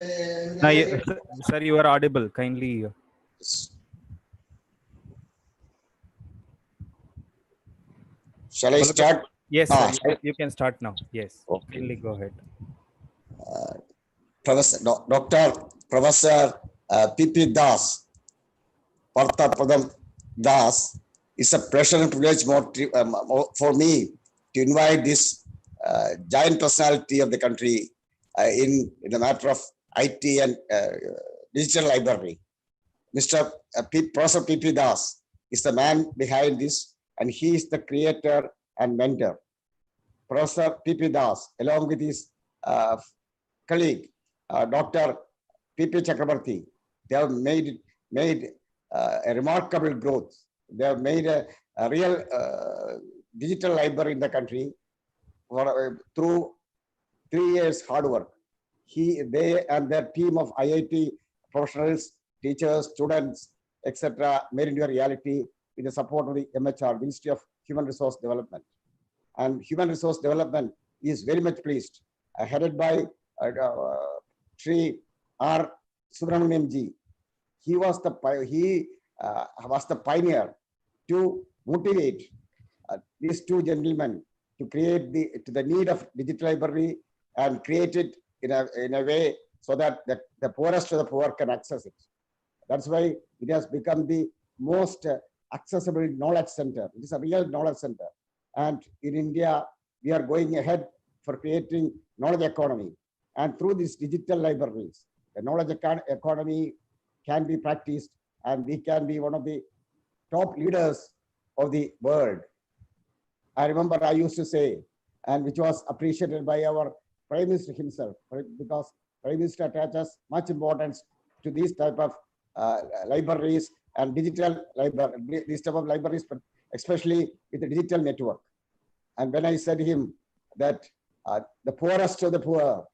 Now, sir, you are audible. Kindly. Shall I start? Yes, sir. You can start now. Yes. Okay. Kindly go ahead. Dr. Professor P.P. Das, Parthapadam Das, it's a pleasure and privilege for me to invite this giant personality of the country in the matter of IT and digital library. Mr. Professor P.P. Das is the man behind this, and he is the creator and mentor. Professor P.P. Das, along with his colleague, Dr. P.P. Chakrabarti, they have made a remarkable growth. They have made a real digital library in the country through 3 years hard work. They and their team of IIT professionals, teachers, students, etc., made into a reality with the support of the MHR, Ministry of Human Resource Development. And Human Resource Development is very much pleased, headed by Sri R. Subramaniam ji. He was the pioneer to motivate these two gentlemen to create the need of digital library and create it in a way so that the poorest of the poor can access it. That's why it has become the most accessible knowledge center. It is a real knowledge center. And in India, we are going ahead for creating knowledge economy. And through these digital libraries, the knowledge economy can be practiced, and we can be one of the top leaders of the world. I remember I used to say, and which was appreciated by our Prime Minister himself, because Prime Minister attaches much importance to these type of libraries and digital library, these type of libraries, but especially with the digital network. And when I said to him that the poorest of the poor,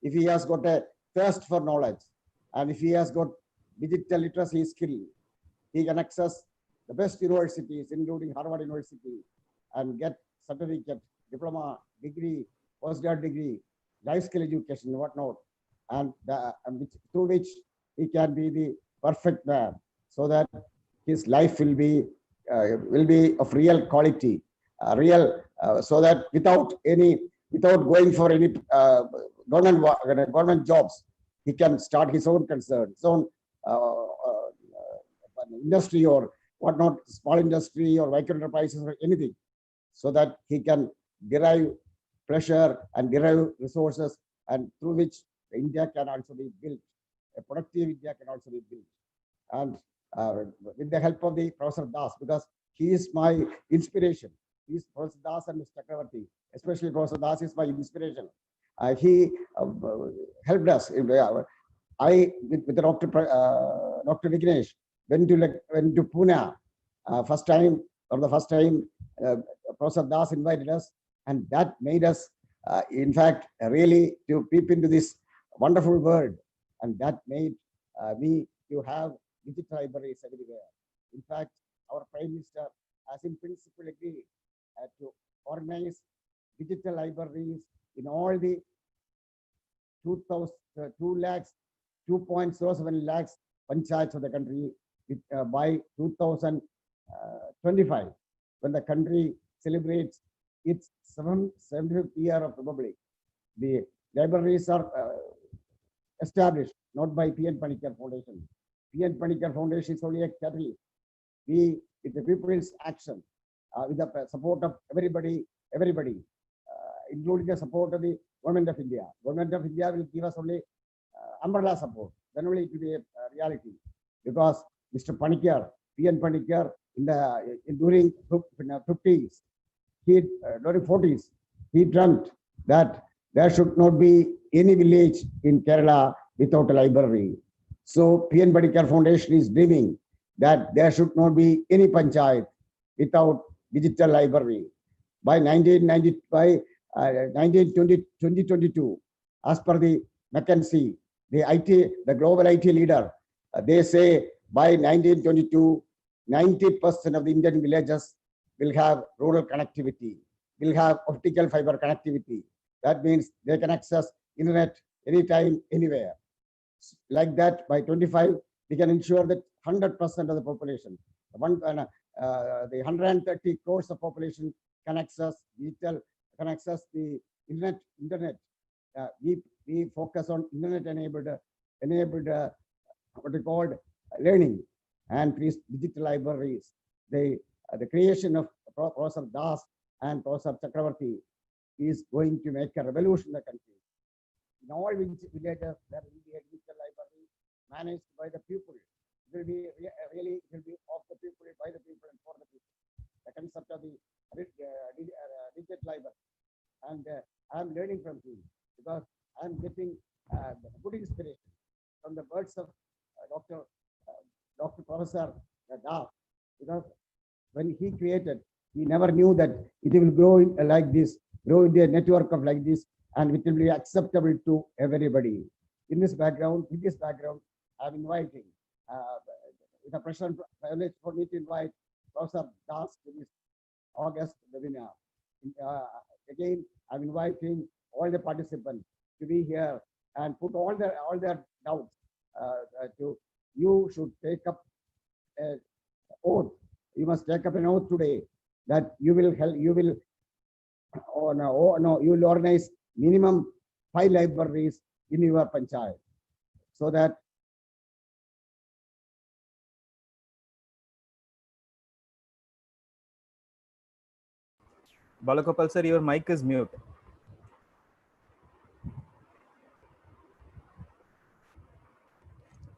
if he has got a thirst for knowledge, and if he has got digital literacy skill, he can access the best universities, including Harvard University, and get certificate, diploma, degree, postgrad degree, life skill education, whatnot, and through which he can be the perfect man, so that his life will be of real quality, so that without going for any government jobs, he can start his own concern, his own industry or whatnot, small industry or micro enterprises or anything, so that he can derive pleasure and derive resources, and through which India can also be built. A productive India can also be built. And with the help of the Professor Das, because he is my inspiration. He is Professor Das and Mr. Chakravarti, especially Professor Das is my inspiration. He helped us. I, with Dr. Vignesh, went to Pune first time. Professor Das invited us, and that made us, in fact, really to peep into this wonderful world, and that made me to have digital libraries everywhere. In fact, our Prime Minister has in principle agreed to organize digital libraries in all the 2.07 lakhs panchayats of the country by 2025, when the country celebrates its 75th year of republic. The libraries are established not by P.N. Panikkar Foundation. P.N. Panikkar Foundation is only a catalyst. We, with the people's action, with the support of everybody, including the support of the Government of India. Government of India will give us only umbrella support. Then only it will be a reality. Because Mr. Panikkar, P.N. Panikkar, during 50s, during 40s, he dreamt that there should not be any village in Kerala without a library. So P.N. Panikkar Foundation is dreaming that there should not be any panchayat without digital library. By 2022, as per the McKinsey, the global IT leader, they say by 1922, 90% of the Indian villages will have rural connectivity, will have optical fiber connectivity. That means they can access internet anytime, anywhere. Like that, by 25, we can ensure that 100% of the population, the 130 crores of population can access digital, can access the internet. We focus on internet enabled what we called learning and digital libraries. The creation of Professor Das and Professor Chakravarti is going to make a revolution in the country. In all villages, there will be a digital library managed by the people. It will be really, it will be of the people, by the people, and for the people. The concept of the digital library. And I'm learning from him because I'm getting good inspiration from the words of Dr. Professor Das. Because when he created, he never knew that it will grow like this, grow in a network of like this, and it will be acceptable to everybody. In this background, with this background, I'm inviting the president for me to invite Professor Das to this August webinar. Again, I'm inviting all the participants to be here and put all their doubts. You should take up an oath. You must take up an oath today that you will help. You will. Oh no! You will organize minimum 5 libraries in your panchayat, so that Balagopal sir, your mic is mute.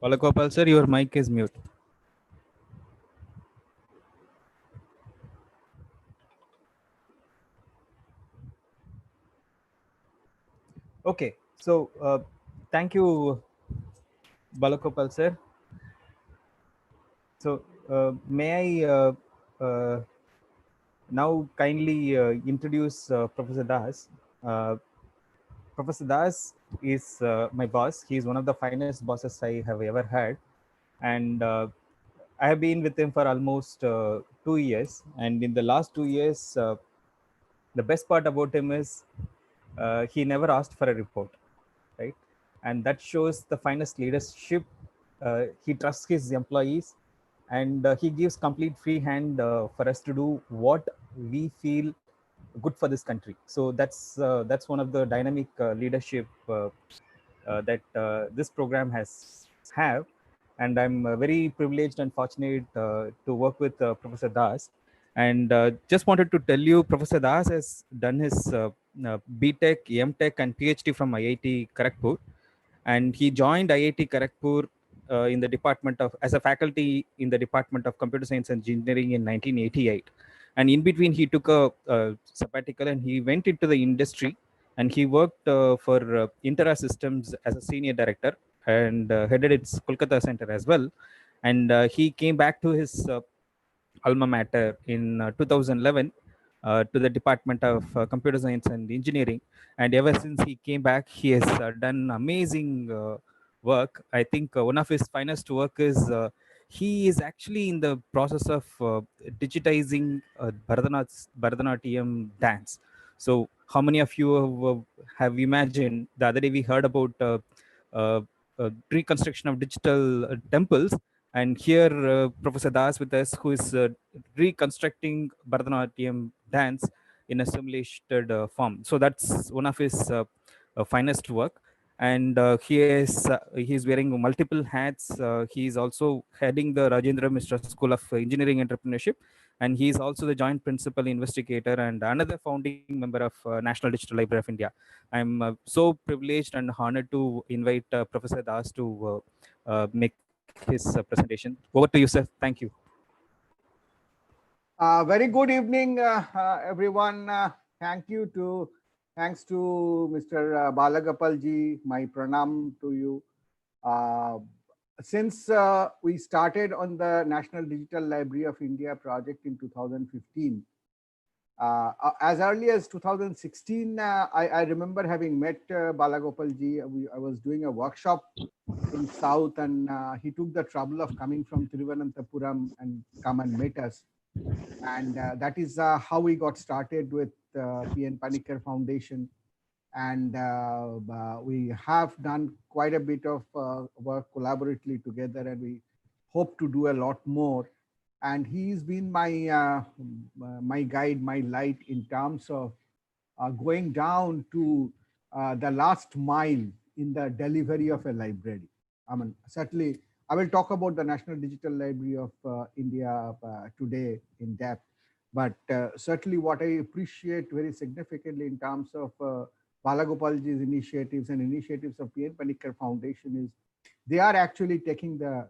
Balagopal sir, your mic is mute. Okay, so thank you, Balagopal sir. So may I now kindly introduce Professor Das. Professor Das is my boss. He is one of the finest bosses I have ever had, and I have been with him for almost 2 years. And in the last 2 years, the best part about him is he never asked for a report, right? And that shows the finest leadership. He trusts his employees, and he gives complete free hand for us to do what we feel good for this country. So that's one of the dynamic leadership that this program has have. And I'm very privileged and fortunate to work with Professor Das. And just wanted to tell you, Professor Das has done his BTech, MTech, and PhD from IIT Kharagpur, and he joined IIT Kharagpur in the department of as a faculty in the Department of Computer Science and Engineering in 1988. And in between, he took a sabbatical and he went into the industry, and he worked for Intera Systems as a senior director and headed its Kolkata center as well. And he came back to his alma mater in 2011 to the Department of Computer Science and Engineering. And ever since he came back, he has done amazing work. I think one of his finest work is he is actually in the process of digitizing Bharatanatyam dance. So how many of you have imagined, the other day we heard about uh, reconstruction of digital temples, and here Professor Das with us, who is reconstructing Bharatanatyam dance in a simulated form. So that's one of his finest work. And he's wearing multiple hats. He is also heading the Rajendra Mishra School of Engineering Entrepreneurship, and he is also the joint principal investigator and another founding member of National Digital Library of India. I'm so privileged and honored to invite Professor Das to make his presentation. Over to you, sir. Thank you. Very good evening, everyone. Thanks to Mr. Balagopal ji. My pranam to you. Since we started on the National Digital Library of India project in 2015, as early as 2016, I remember having met Balagopal ji. I was doing a workshop in South, and he took the trouble of coming from Thiruvananthapuram and come and meet us. And that is how we got started with PN Panikkar Foundation. and we have done quite a bit of work collaboratively together, and we hope to do a lot more. And he's been my guide, my light in terms of going down to the last mile in the delivery of a library. I mean, certainly, I will talk about the National Digital Library of India today in depth. But certainly, what I appreciate very significantly in terms of Balagopalji's initiatives and initiatives of PN Panikkar Foundation is they are actually taking the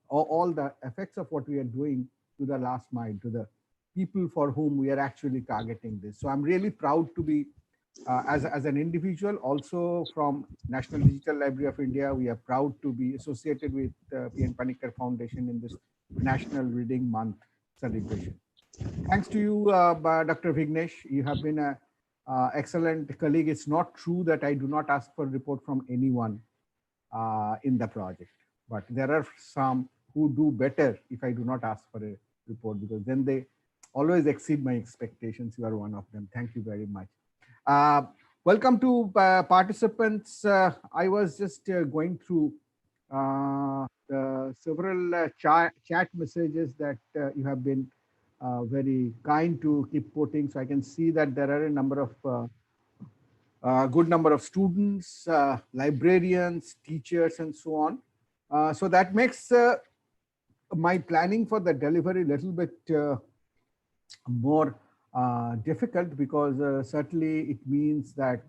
all the effects of what we are doing to the last mile, to the people for whom we are actually targeting this. So I'm really proud to be, as an individual, also from National Digital Library of India, we are proud to be associated with PN Panikkar Foundation in this National Reading Month celebration. Thanks to you, Dr. Vignesh. You have been an excellent colleague. It's not true that I do not ask for a report from anyone in the project, but there are some who do better if I do not ask for a report, because then they always exceed my expectations. You are one of them. Thank you very much. Welcome to participants. I was just going through the several chat messages that you have been very kind to keep putting. So I can see that there are a number of good number of students, librarians, teachers, and so on. So that makes my planning for the delivery a little bit more difficult, because certainly it means that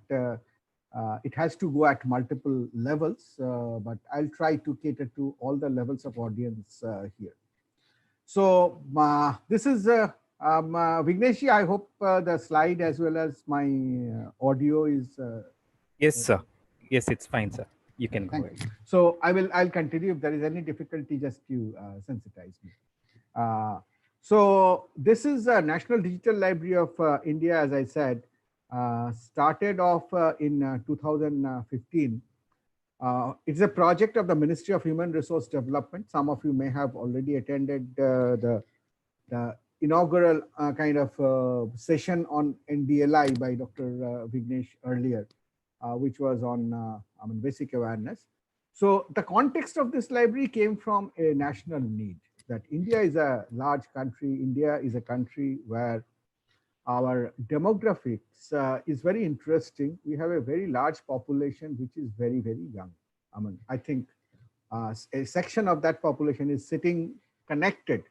it has to go at multiple levels, but I'll try to cater to all the levels of audience here. So this is Vignesh, I hope the slide as well as my audio is. Yes, sir. Yes, it's fine, sir. You can go ahead. So I'll continue. If there is any difficulty, just you sensitize me. So this is a National Digital Library of India, as I said, started off in 2015. It's a project of the Ministry of Human Resource Development. Some of you may have already attended the inaugural kind of session on NDLI by Dr. Vignesh earlier, which was on basic awareness. So the context of this library came from a national need, that India is a large country. India is a country where our demographics is very interesting. We have a very large population, which is very, very young. I think a section of that population is sitting connected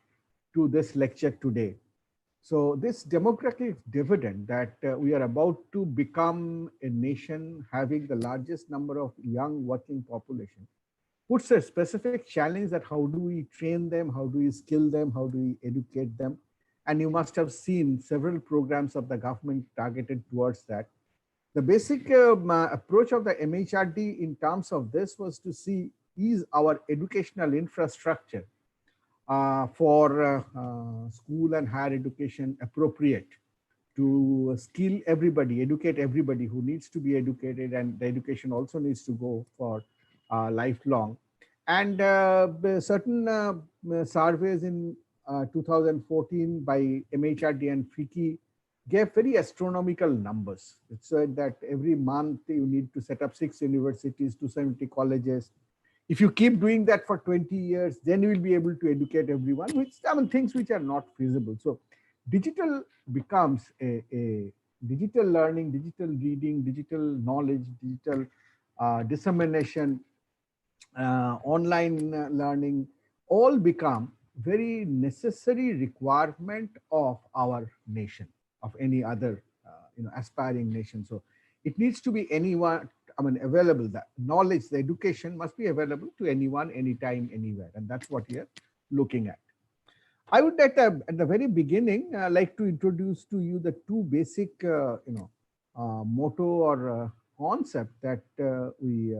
to this lecture today. So this demographic dividend that we are about to become a nation having the largest number of young working population puts a specific challenge that how do we train them, how do we skill them, how do we educate them? And you must have seen several programs of the government targeted towards that. The basic approach of the MHRD in terms of this was to see, is our educational infrastructure for school and higher education appropriate to skill everybody, educate everybody who needs to be educated, and the education also needs to go for lifelong. And certain surveys in 2014 by MHRD and FICCI gave very astronomical numbers. It said that every month you need to set up 6 universities, 270 colleges. If you keep doing that for 20 years, then you will be able to educate everyone, which things which are not feasible. So digital becomes a digital learning, digital reading, digital knowledge, digital dissemination, online learning, all become very necessary requirement of our nation, of any other aspiring nation. So it needs to be anyone, available. The knowledge, the education must be available to anyone, anytime, anywhere, and that's what we are looking at. I would at the very beginning like to introduce to you the two basic motto or concept that we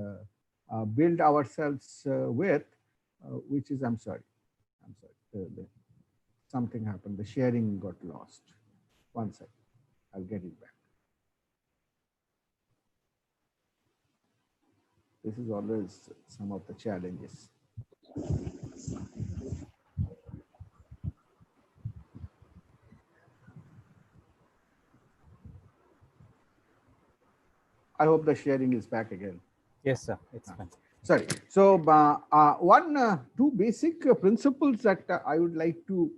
build ourselves with, which is, I'm sorry, something happened. The sharing got lost. One second, I'll get it back. This is always some of the challenges. I hope the sharing is back again. Yes, sir. It's fine. Sorry. So two basic principles that I would like to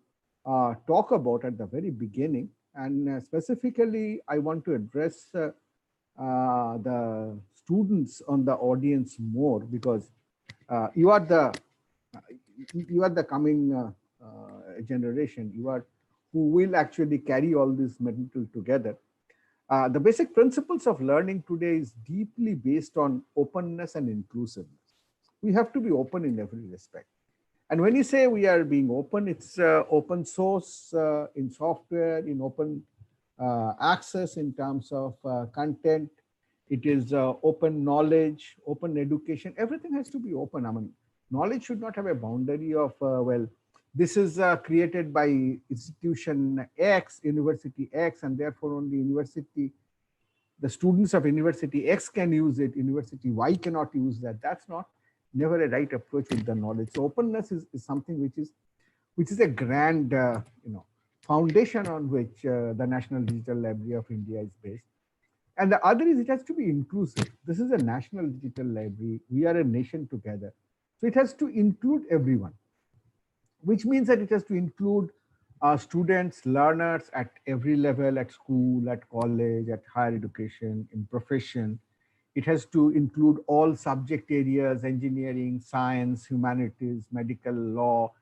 talk about at the very beginning, and specifically, I want to address the students on the audience more, because you are the coming generation. You are who will actually carry all this material together. The basic principles of learning today is deeply based on openness and inclusiveness. We have to be open in every respect. And when you say we are being open, it's open source in software, in open access in terms of content. It is open knowledge, open education. Everything has to be open. I mean, knowledge should not have a boundary of, well, this is created by institution X, university X, and therefore only the students of university X can use it, university Y cannot use that. That's not never a right approach with the knowledge. So openness is something which is a grand foundation on which the National Digital Library of India is based. And the other is it has to be inclusive. This is a national digital library. We are a nation together. So it has to include everyone, which means that it has to include students, learners at every level, at school, at college, at higher education, in profession. It has to include all subject areas, engineering, science, humanities, medical, law.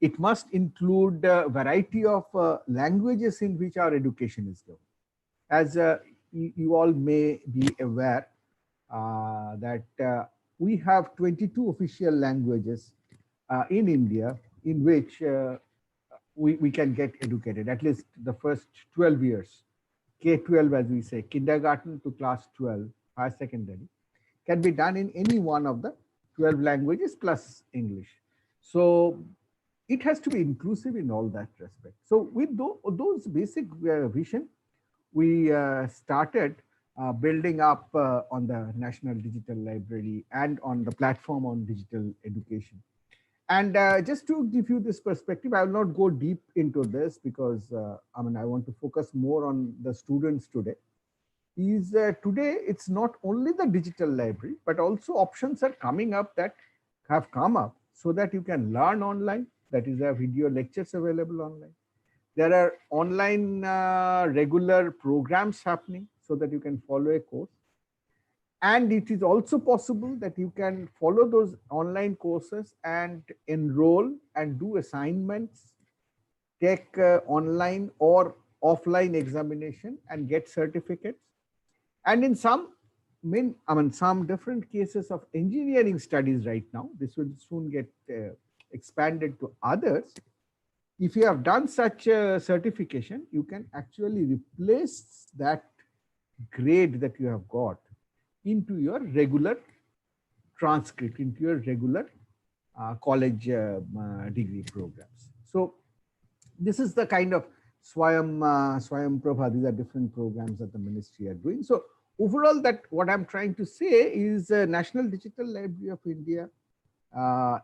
It must include a variety of languages in which our education is given. As you all may be aware that we have 22 official languages in India in which we can get educated, at least the first 12 years. K-12, as we say, kindergarten to class 12, higher secondary, can be done in any one of the 12 languages plus English. So it has to be inclusive in all that respect. So with those basic vision, we started building up on the National Digital Library and on the platform on digital education. And just to give you this perspective, I will not go deep into this because I want to focus more on the students today. Today, it's not only the digital library, but also options are coming up that have come up so that you can learn online. That is, there are video lectures available online. There are online regular programs happening so that you can follow a course. And it is also possible that you can follow those online courses and enroll and do assignments, take online or offline examination and get certificates. And in some different cases of engineering studies right now, this will soon get expanded to others. If you have done such a certification, you can actually replace that grade that you have got into your regular transcript, into your regular college degree programs. So this is the kind of Swayam Prabha, these are different programs that the ministry are doing. So overall, that what I'm trying to say is National Digital Library of India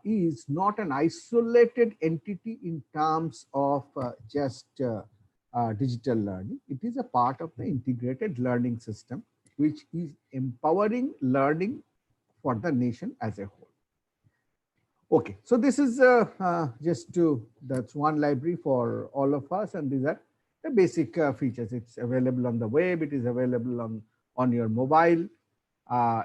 is not an isolated entity in terms of just digital learning. It is a part of the integrated learning system, which is empowering learning for the nation as a whole. Okay, so this is that's one library for all of us, and these are the basic features. It's available on the web, it is available on your mobile,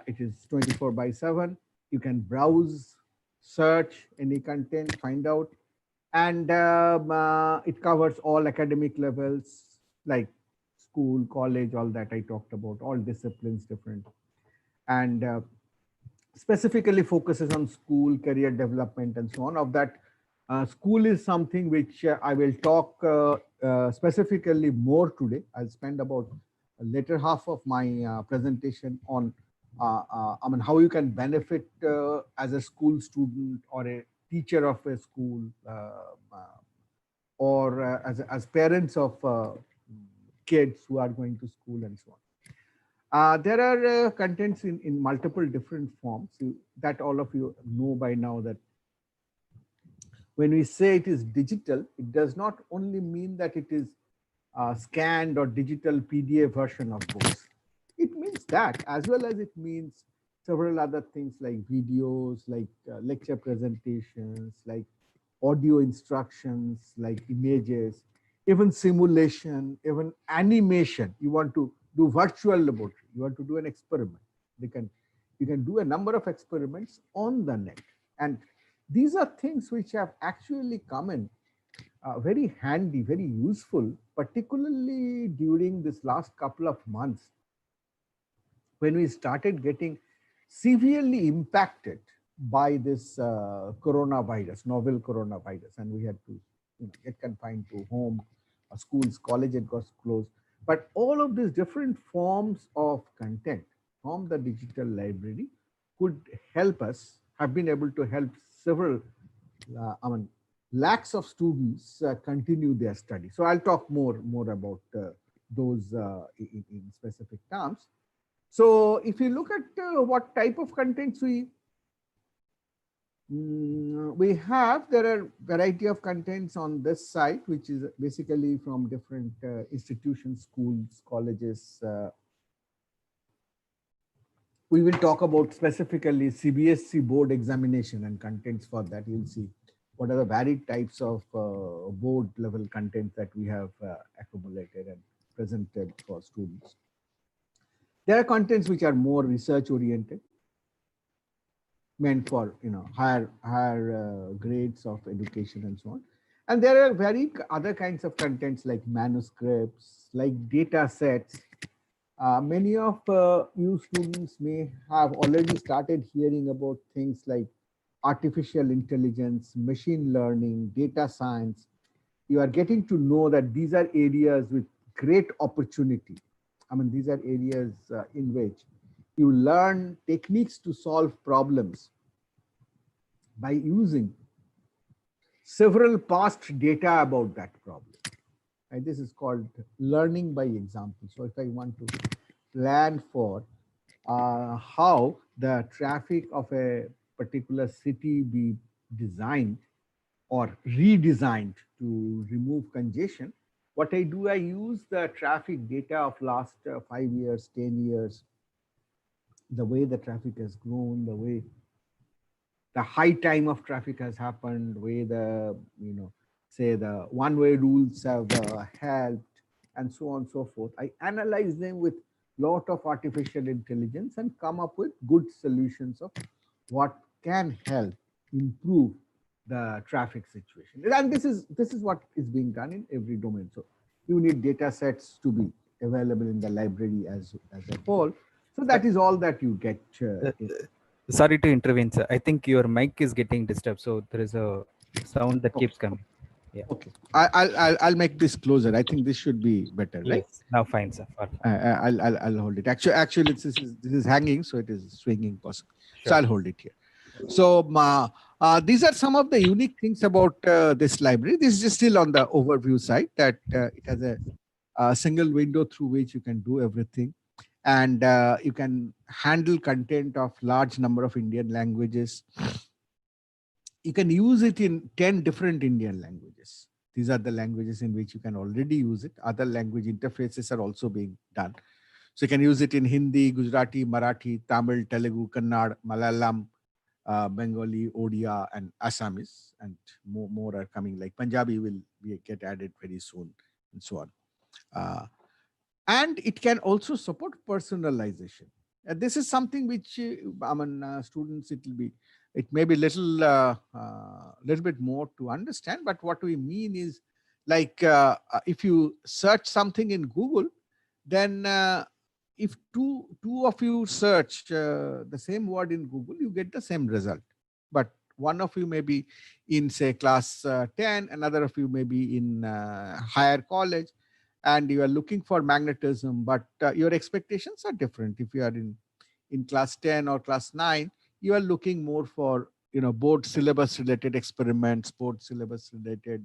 it is 24/7. You can browse, search any content, find out, and it covers all academic levels like school, college, all that I talked about, all disciplines different, and specifically focuses on school, career development, and so on. Of that, school is something which I will talk specifically more today. I'll spend about a later half of my presentation on how you can benefit as a school student or a teacher of a school or as parents of kids who are going to school and so on. There are contents in multiple different forms that all of you know by now, that when we say it is digital, it does not only mean that it is scanned or digital PDF version of books. It means that, as well as it means several other things like videos, like lecture presentations, like audio instructions, like images, even simulation, even animation. You want to do virtual laboratory, you want to do an experiment. You can do a number of experiments on the net. And these are things which have actually come in very handy, very useful, particularly during this last couple of months when we started getting severely impacted by this coronavirus, novel coronavirus, and we had to get confined to home, schools, colleges got closed. But all of these different forms of content from the digital library could help us, have been able to help several, lakhs of students continue their study. So I'll talk more about those in specific terms. So if you look at what type of contents we have, there are variety of contents on this site, which is basically from different institutions, schools, colleges. We will talk about specifically CBSE board examination and contents for that. You'll see what are the varied types of board level content that we have accumulated and presented for students. There are contents which are more research oriented, meant for higher grades of education and so on. And there are very other kinds of contents like manuscripts, like data sets. Many of you students may have already started hearing about things like artificial intelligence, machine learning, data science. You are getting to know that these are areas with great opportunity. I mean, these are areas in which you learn techniques to solve problems by using several past data about that problem. And this is called learning by example. So if I want to plan for how the traffic of a particular city be designed or redesigned to remove congestion, what I do, I use the traffic data of last 5 years, 10 years, the way the traffic has grown, the way the high time of traffic has happened, way the, say the one-way rules have helped, and so on and so forth. I analyze them with lot of artificial intelligence and come up with good solutions of what can help improve the traffic situation. And this is what is being done in every domain. So you need data sets to be available in the library as a whole. So that is all that you get. Sorry to intervene, sir. I think your mic is getting disturbed, so there is a sound that keeps coming. Yeah. Okay. I'll make this closer. I think this should be better, right? Yes. Now fine, sir. I'll hold it. Actually, this is hanging, so it is swinging possible. Sure. So I'll hold it here. So these are some of the unique things about this library. This is still on the overview side, that it has a single window through which you can do everything. And you can handle content of large number of Indian languages. You can use it in 10 different Indian languages. These are the languages in which you can already use it. Other language interfaces are also being done. So you can use it in Hindi, Gujarati, Marathi, Tamil, Telugu, Kannada, Malayalam, Bengali, Odia, and Assamese, and more are coming. Like Punjabi will get added very soon, and so on. And it can also support personalization. And this is something which students, it may be little bit more to understand, but what we mean is, like if you search something in Google, then if two of you search the same word in Google, you get the same result. But one of you may be in, say, class 10, another of you may be in higher college, and you are looking for magnetism, but your expectations are different. If you are in class 10 or class 9, you are looking more for board syllabus related experiments, board syllabus related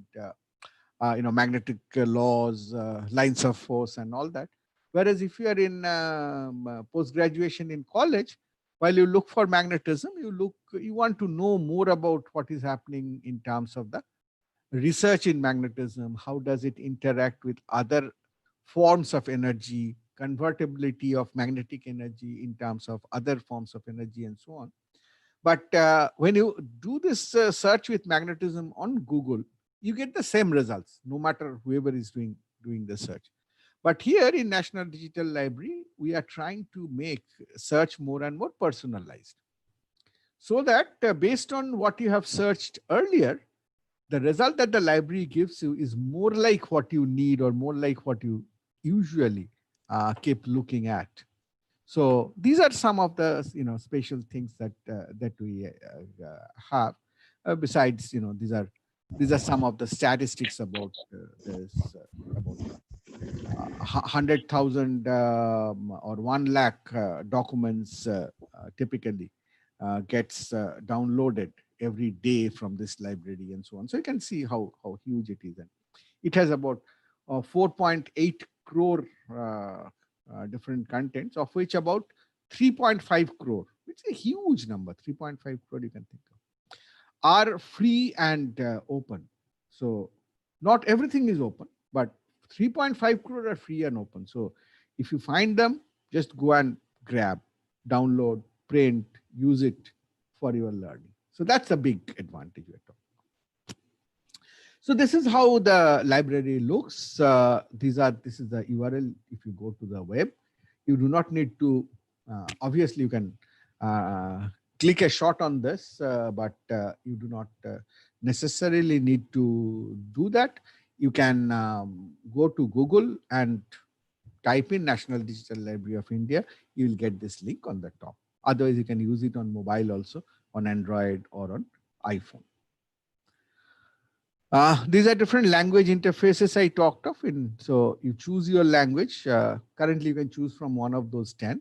magnetic laws, lines of force, and all that. Whereas if you are in post graduation in college, while you look for magnetism, you want to know more about what is happening in terms of the research in magnetism. How does it interact with other forms of energy? convertibility of magnetic energy in terms of other forms of energy and so on. But when you do this search with magnetism on Google, you get the same results, no matter whoever is doing the search. But here in National Digital Library, we are trying to make search more and more personalized, so that based on what you have searched earlier, the result that the library gives you is more like what you need or more like what you usually keep looking at. So these are some of the special things that that we have. Besides, these are some of the statistics about this about 100,000 or 1 lakh documents typically gets downloaded every day from this library and so on. So you can see how huge it is. And it has about 4.8 crore different contents, of which about 3.5 crore, which is a huge number, 3.5 crore you can think of, are free and open. So not everything is open, but 3.5 crore are free and open. So if you find them, just go and grab, download, print, use it for your learning. So that's a big advantage we're talking about. So this is how the library looks. This is the URL. If you go to the web, you do not need to, obviously you can click a shot on this, but you do not necessarily need to do that. You can go to Google and type in National Digital Library of India. You will get this link on the top. Otherwise, you can use it on mobile also, on Android or on iPhone. These are different language interfaces I talked of. So you choose your language. Currently, you can choose from one of those 10,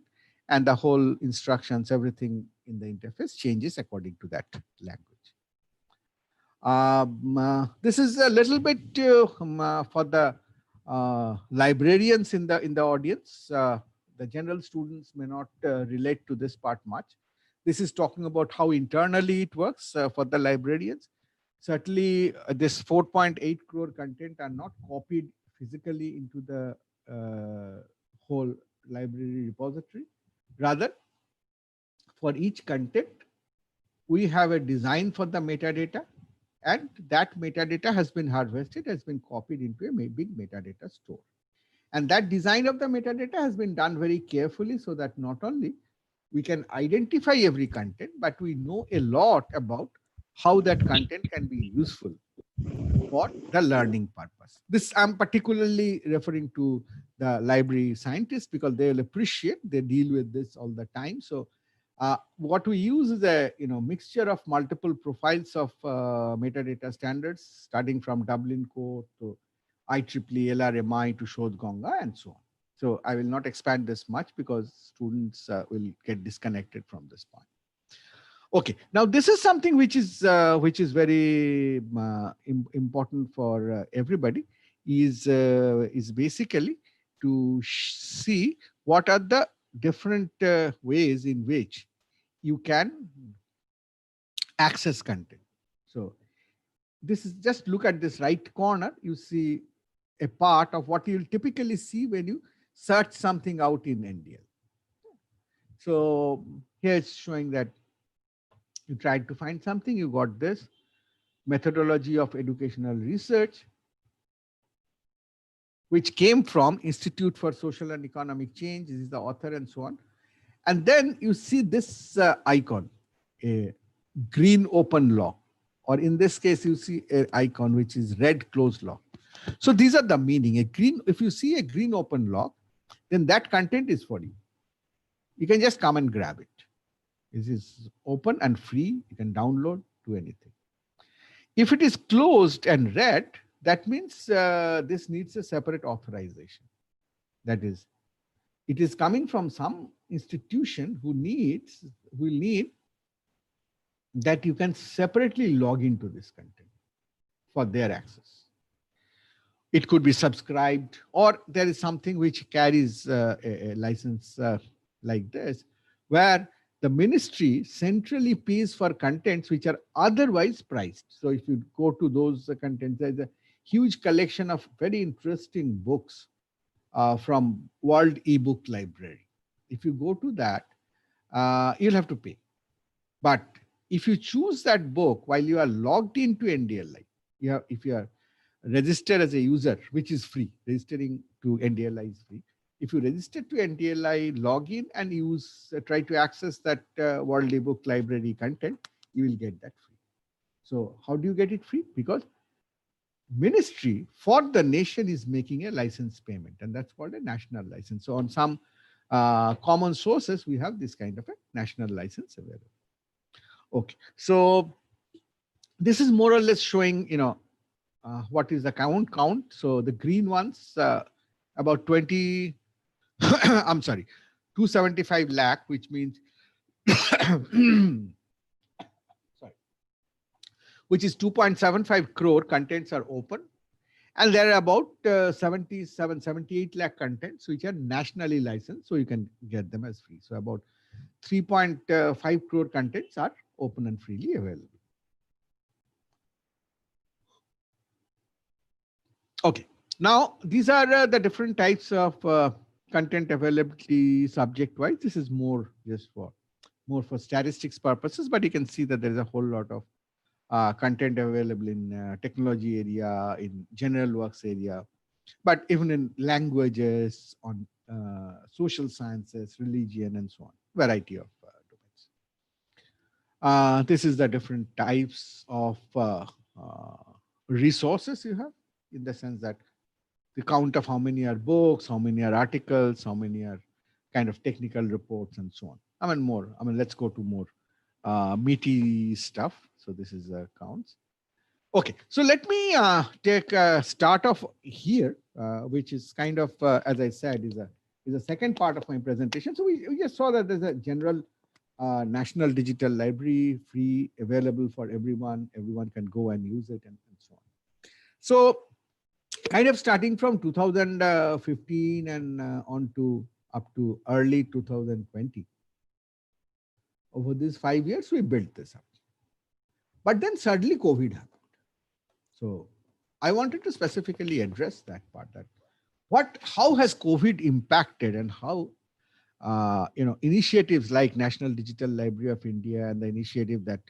and the whole instructions, everything in the interface changes according to that language. This is a little bit for the librarians in the audience. The general students may not relate to this part much. This is talking about how internally it works for the librarians. Certainly, this 4.8 crore content are not copied physically into the whole library repository. Rather, for each content, we have a design for the metadata, and that metadata has been harvested, has been copied into a big metadata store. And that design of the metadata has been done very carefully, so that not only we can identify every content, but we know a lot about how that content can be useful for the learning purpose. This I'm particularly referring to the library scientists, because they will appreciate, they deal with this all the time. So what we use is a mixture of multiple profiles of metadata standards, starting from Dublin Core to IEEE, LRMI to Shodh Ganga and so on. So I will not expand this much because students will get disconnected from this point. Okay, now this is something which is very important for everybody. Is basically to see what are the different ways in which you can access content. So this is, just look at this right corner. You see a part of what you'll typically see when you search something out in NDL. So here it's showing that you tried to find something, you got this methodology of educational research, which came from Institute for Social and Economic Change. This is the author and so on. And then you see this icon, a green open lock, or in this case, you see an icon which is red closed lock. So these are the meaning. A green, if you see a green open lock, then that content is for you. You can just come and grab it. This is open and free. You can download, do anything. If it is closed and red, that means this needs a separate authorization. That is, it is coming from some institution who will need that you can separately log into this content for their access. It could be subscribed, or there is something which carries a license like this, where the ministry centrally pays for contents which are otherwise priced. So if you go to those contents, there's a huge collection of very interesting books from World eBook Library. If you go to that, you'll have to pay. But if you choose that book while you are logged into NDLI, if you are registered as a user, which is free, registering to NDLI is free. If you register to NDLI, log in and use, try to access that World eBook Library content, you will get that free. So how do you get it free? Because ministry for the nation is making a license payment, and that's called a national license. So on some common sources, we have this kind of a national license available. Okay, so this is more or less showing, what is the count. So the green ones, about 20, I'm sorry, 275 lakh, which means, sorry, which is 2.75 crore contents are open. And there are about 78 lakh contents which are nationally licensed, so you can get them as free. So about 3.5 crore contents are open and freely available. Okay, now these are the different types of content availability subject-wise. This is more just for statistics purposes, but you can see that there is a whole lot of content available in technology area, in general works area, but even in languages, on social sciences, religion, and so on, variety of domains. This is the different types of resources you have, in the sense that the count of how many are books, how many are articles, how many are kind of technical reports, and so on. Let's go to more meaty stuff. So this is counts. Okay, so let me take a start off here, which is kind of, as I said, is a second part of my presentation. So we just saw that there's a general National Digital Library, free, available for everyone. Everyone can go and use it, and so on. So kind of starting from 2015 and on to up to early 2020. Over these 5 years, we built this up. But then suddenly COVID happened. So I wanted to specifically address that part, that how has COVID impacted, and how initiatives like National Digital Library of India and the initiative that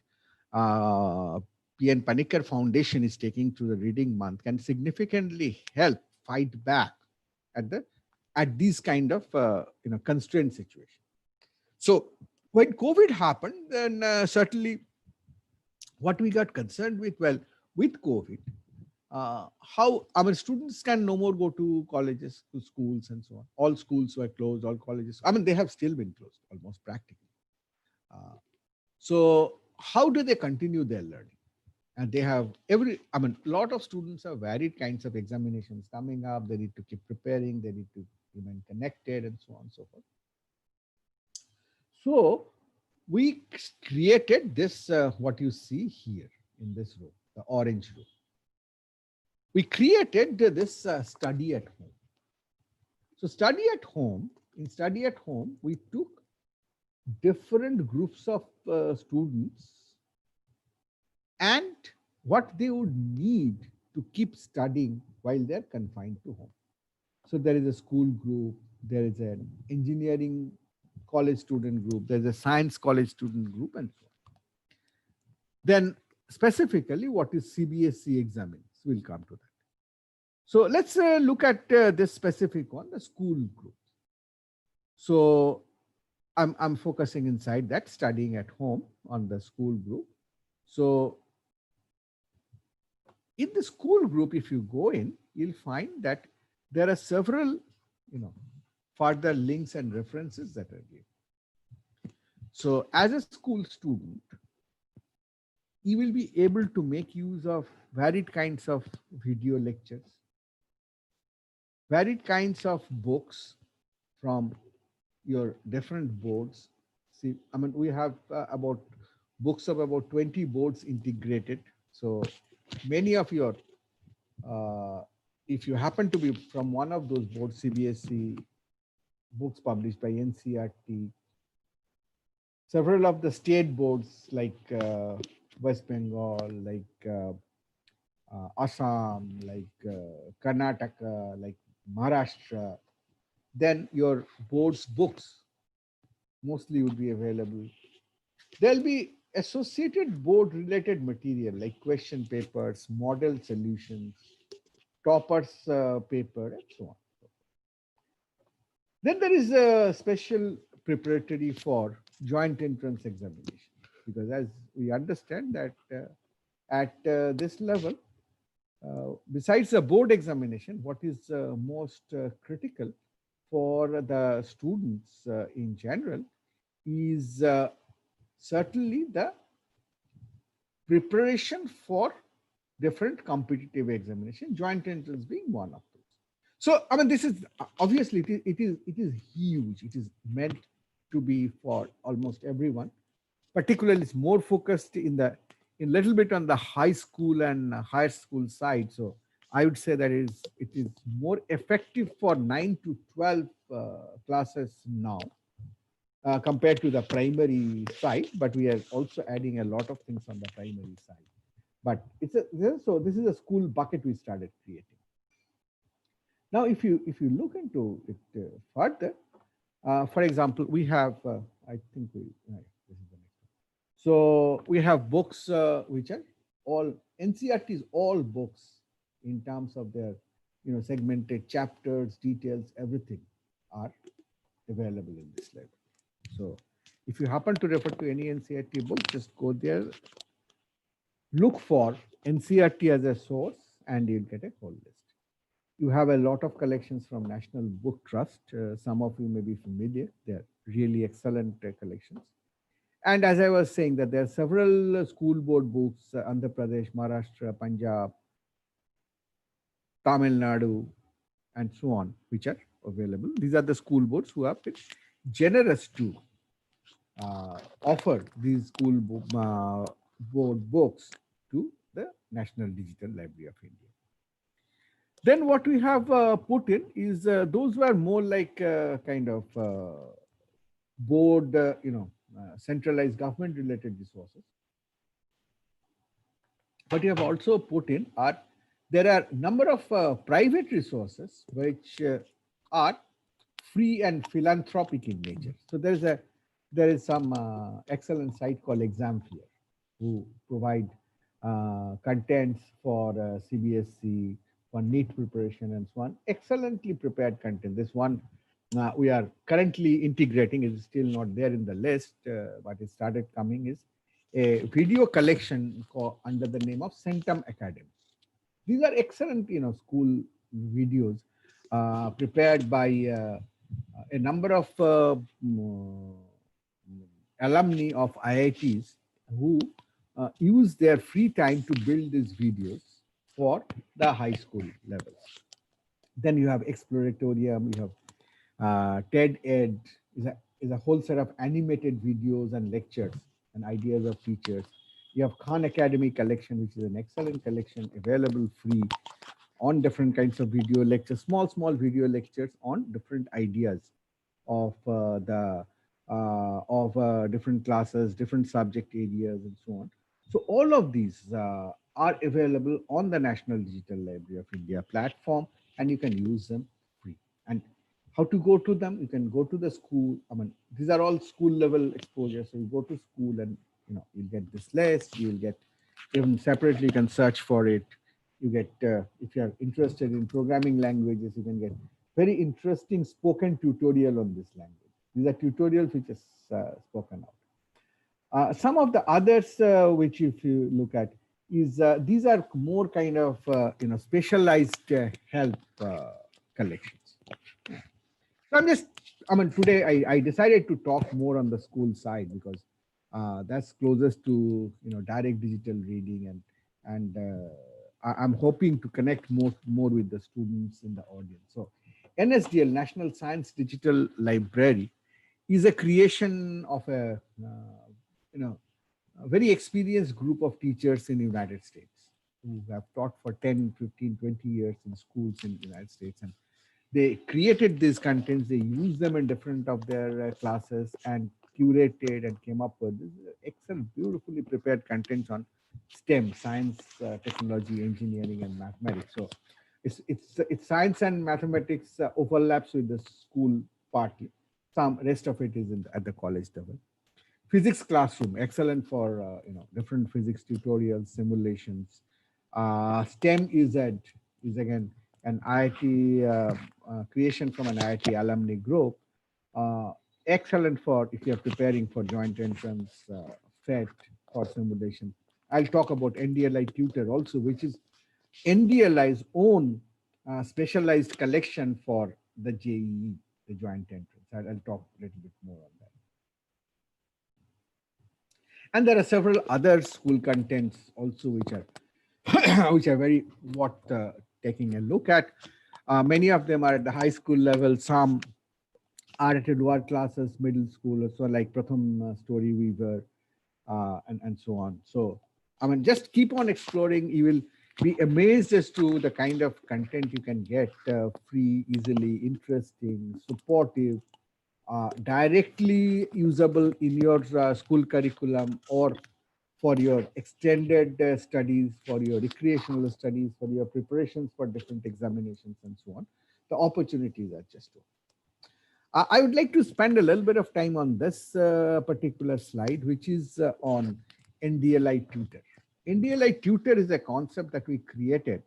P.N. Panikkar Foundation is taking through the Reading Month can significantly help fight back at these kind of constrained situations. So when COVID happened, then certainly what we got concerned with, well, with COVID, how our students can no more go to colleges, to schools, and so on. All schools were closed, all colleges. They have still been closed almost practically. So how do they continue their learning? And they have a lot of students have varied kinds of examinations coming up. They need to keep preparing. They need to remain connected, and so on and so forth. So we created this, what you see here in this row, the orange row. We created this study at home. So in study at home, we took different groups of students and what they would need to keep studying while they're confined to home. So there is a school group, there is an engineering college student group, there's a science college student group, and so on. Then specifically what is CBSE examines, we'll come to that. So let's look at this specific one, the school group. So I'm focusing inside that, studying at home, on the school group. So in the school group, if you go in, you'll find that there are several, further links and references that are given. So as a school student, you will be able to make use of varied kinds of video lectures, varied kinds of books from your different boards. See, we have about books of about 20 boards integrated. So many of your, if you happen to be from one of those boards, CBSE, books published by NCERT, several of the state boards like West Bengal, like Assam, like Karnataka, like Maharashtra, then your board's books mostly would be available. There'll be associated board related material like question papers, model solutions, toppers paper, and so on. Then there is a special preparatory for joint entrance examination, because as we understand that at this level, besides the board examination, what is most critical for the students in general is certainly the preparation for different competitive examination, joint entrance being one of those. So, I mean, this is obviously it is huge. It is meant to be for almost everyone. Particularly, it's more focused in little bit on the high school and higher school side. So, I would say that it is more effective for 9 to 12 classes now compared to the primary side. But we are also adding a lot of things on the primary side. But so this is a school bucket we started creating. Now, if you look into it further, for example, we have I think this is the next one. So we have books which are all NCERT's all books in terms of their segmented chapters, details, everything are available in this library. So if you happen to refer to any NCERT book, just go there, look for NCERT as a source, and you'll get a whole list. You have a lot of collections from National Book Trust. Some of you may be familiar. They're really excellent collections. And as I was saying, that there are several school board books, Andhra Pradesh, Maharashtra, Punjab, Tamil Nadu, and so on, which are available. These are the school boards who have been generous to offer these school board books to the National Digital Library of India. Then what we have put in is those were more like kind of board, centralized government related resources. But you have also put in there are number of private resources which are free and philanthropic in nature. So there is some excellent site called Examfear who provide contents for CBSE, for NEET preparation and so on. Excellently prepared content. This one we are currently integrating, it is still not there in the list, but it started coming, is a video collection under the name of Centum Academy. These are excellent, school videos prepared by a number of alumni of IITs who use their free time to build these videos for the high school levels. Then you have Exploratorium, you have TED Ed, is a whole set of animated videos and lectures and ideas of teachers. You have Khan Academy collection, which is an excellent collection, available free on different kinds of video lectures, small video lectures on different ideas of different classes, different subject areas, and so on. So all of these are available on the National Digital Library of India platform, and you can use them free. And how to go to them? You can go to the school. I mean, these are all school level exposure. So you go to school and you'll get this list. You'll get, even separately, you can search for it. You get, if you're interested in programming languages, you can get very interesting spoken tutorial on this language. These are tutorials which is spoken out. Some of the others, which if you look at, is these are more kind of specialized help collections. So today I decided to talk more on the school side because that's closest to direct digital reading, and I'm hoping to connect more with the students in the audience. So NSDL, National Science Digital Library, is a creation of a very experienced group of teachers in the United States who have taught for 10, 15, 20 years in schools in the United States. And they created these contents, they used them in different of their classes and curated and came up with this excellent, beautifully prepared contents on STEM, science, technology, engineering, and mathematics. So It's science and mathematics overlaps with the school partly. Some rest of it is at the college level. Physics classroom, excellent for different physics tutorials, simulations. STEM is again an IIT creation from an IIT alumni group. Excellent for if you're preparing for joint entrance, FET or simulation. I'll talk about NDLI Tutor also, which is NDLI's own specialized collection for the JEE, the joint entrance. I'll talk a little bit more on that. And there are several other school contents also which are which are very worth taking a look at. Many of them are at the high school level. Some are at lower classes, middle school, so like Pratham Story Weaver, and so on. So, I mean, just keep on exploring. You will be amazed as to the kind of content you can get free, easily, interesting, supportive, directly usable in your school curriculum or for your extended studies, for your recreational studies, for your preparations for different examinations and so on. The opportunities are just open. I would like to spend a little bit of time on this particular slide, which is on NDLI Tutor. NDLI Tutor is a concept that we created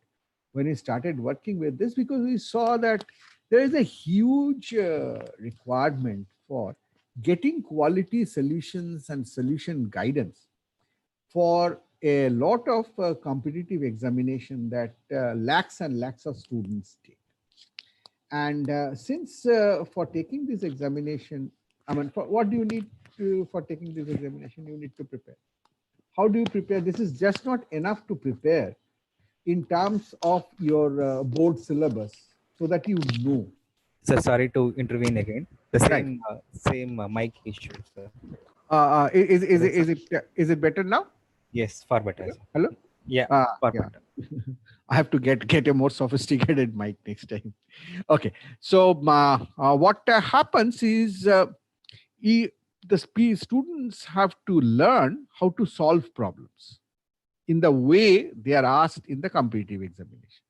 when we started working with this because we saw that there is a huge requirement for getting quality solutions and solution guidance for a lot of competitive examination that lakhs and lakhs of students take. And since for taking this examination, I mean, what do you need for taking this examination? You need to prepare. How do you prepare? This is just not enough to prepare in terms of your board syllabus so that you know. Sir, sorry to intervene again. The Right. same mic issue, sir. Is it better now? Yes, far better. Sir. Hello? Yeah, far better. I have to get a more sophisticated mic next time. Okay, so what happens is the students have to learn how to solve problems in the way they are asked in the competitive examination.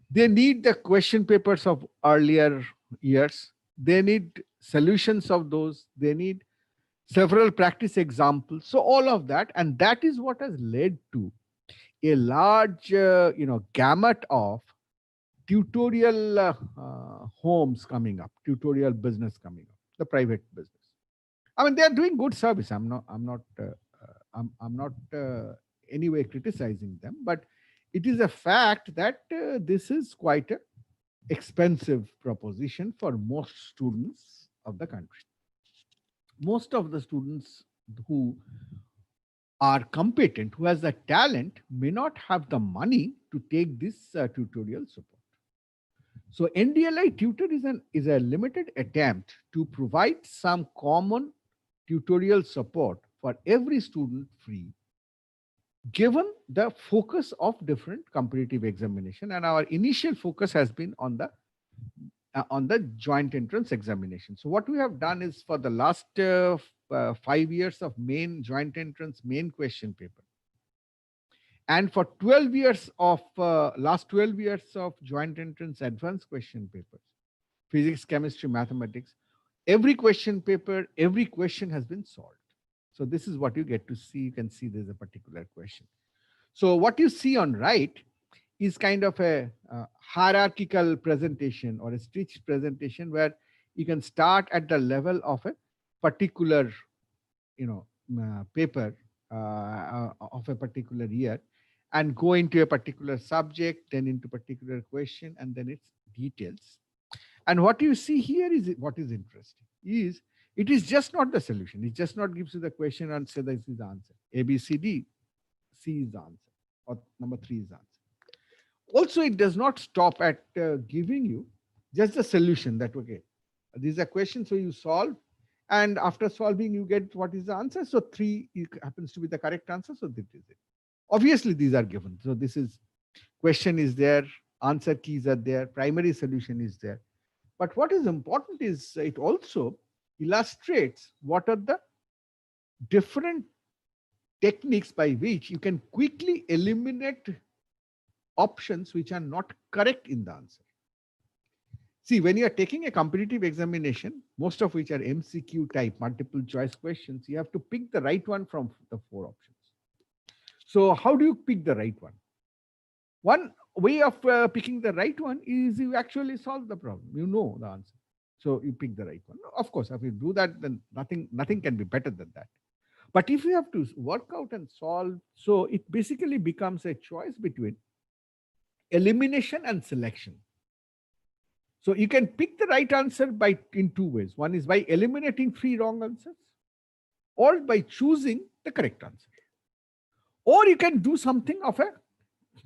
They need the question papers of earlier years. They need solutions of those. They need several practice examples. So all of that, and that is what has led to a large, gamut of tutorial homes coming up, tutorial business coming up, the private business. I mean, they are doing good service. I'm not anyway criticizing them, but it is a fact that this is quite an expensive proposition for most students of the country. Most of the students who are competent, who has the talent, may not have the money to take this tutorial support. So NDLI Tutor is a limited attempt to provide some common tutorial support for every student free, given the focus of different competitive examination. And our initial focus has been on the joint entrance examination. So what we have done is for the last 5 years of main joint entrance main question paper, and for 12 years of last 12 years of joint entrance advanced question papers, physics, chemistry, mathematics, every question paper, every question has been solved. So this is what you get to see. You can see there's a particular question. So what you see on right is kind of a hierarchical presentation or a stitched presentation where you can start at the level of a particular, paper of a particular year and go into a particular subject, then into particular question, and then its details. And what you see here is what is interesting is it is just not the solution. It just not gives you the question and say this is the answer. A, B, C, D, C is the answer, or number 3 is the answer. Also, it does not stop at giving you just the solution that, okay, this is a question, so you solve, and after solving, you get what is the answer. So 3 happens to be the correct answer, so this is it. Obviously, these are given. So this is question is there, answer keys are there, primary solution is there. But what is important is it also illustrates what are the different techniques by which you can quickly eliminate options which are not correct in the answer. See, when you are taking a competitive examination, most of which are MCQ type, multiple choice questions, you have to pick the right one from the 4 options. So how do you pick the right one? One way of picking the right one is you actually solve the problem. You know the answer. So you pick the right one. Of course, if you do that, then nothing can be better than that. But if you have to work out and solve, so it basically becomes a choice between elimination and selection. So you can pick the right answer in 2 ways. One is by eliminating 3 wrong answers, or by choosing the correct answer. Or you can do something of a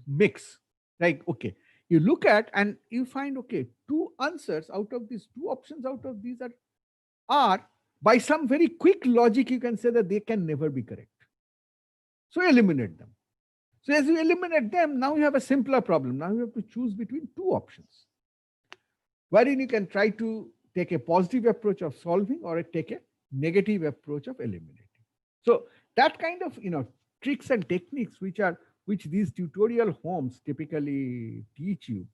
mix. Like, okay, you look at and you find, okay, 2 answers out of these, 2 options out of these are by some very quick logic, you can say that they can never be correct. So eliminate them. So as you eliminate them, now you have a simpler problem. Now you have to choose between 2 options, wherein you can try to take a positive approach of solving or take a negative approach of eliminating. So that kind of tricks and techniques which these tutorial homes typically teach you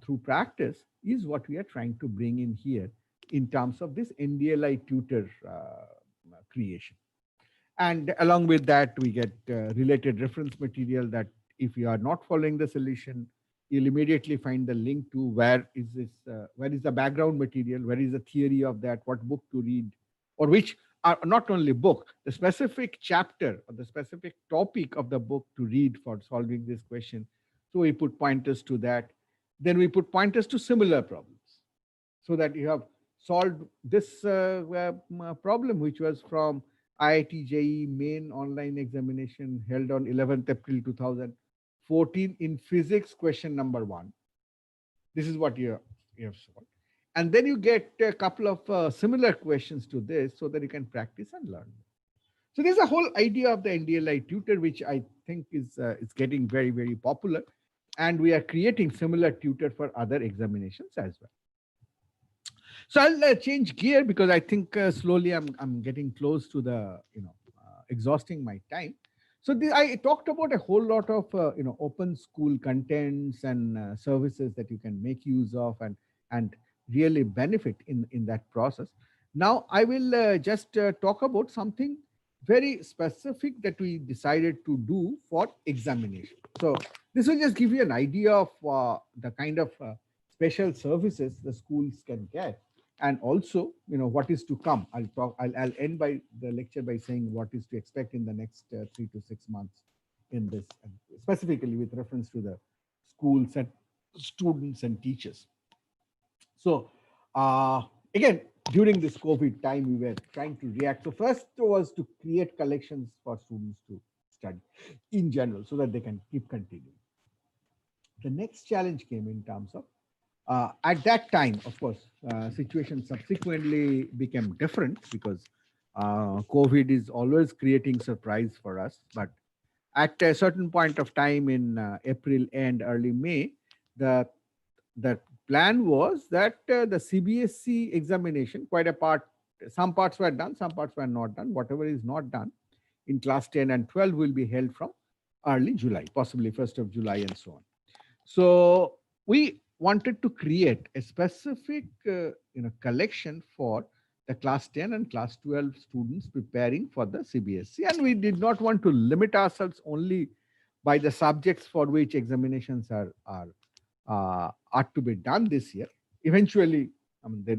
through practice is what we are trying to bring in here in terms of this NDLI tutor creation. And along with that, we get related reference material that if you are not following the solution, you'll immediately find the link to where is the background material, where is the theory of that, what book to read, or which are not only book, the specific chapter or the specific topic of the book to read for solving this question. So we put pointers to that. Then we put pointers to similar problems so that you have solved this problem, which was from IIT JEE main online examination held on 11th April 2014 in physics, question number 1. This is what you have solved. And then you get a couple of similar questions to this so that you can practice and learn. So there's a whole idea of the NDLI tutor, which I think is getting very, very popular. And we are creating similar tutor for other examinations as well. So I'll change gear because I think slowly I'm getting close to the, exhausting my time. So I talked about a whole lot of, open school contents and services that you can make use of and really benefit in that process. Now I will just talk about something very specific that we decided to do for examination. So this will just give you an idea of the kind of special services the schools can get. And also, what is to come. I'll end by the lecture by saying what is to expect in the next 3 to 6 months in this, and specifically with reference to the schools and students and teachers. So again, during this COVID time, we were trying to react. So first was to create collections for students to study in general so that they can keep continuing. The next challenge came in terms of at that time, of course, situation subsequently became different because COVID is always creating surprise for us. But at a certain point of time in April and early May, the plan was that the CBSE examination, quite a part, some parts were done, some parts were not done. Whatever is not done in class 10 and 12 will be held from early July, possibly 1st of July and so on. So we wanted to create a specific collection for the class 10 and class 12 students preparing for the CBSE. And we did not want to limit ourselves only by the subjects for which examinations are to be done this year. Eventually, they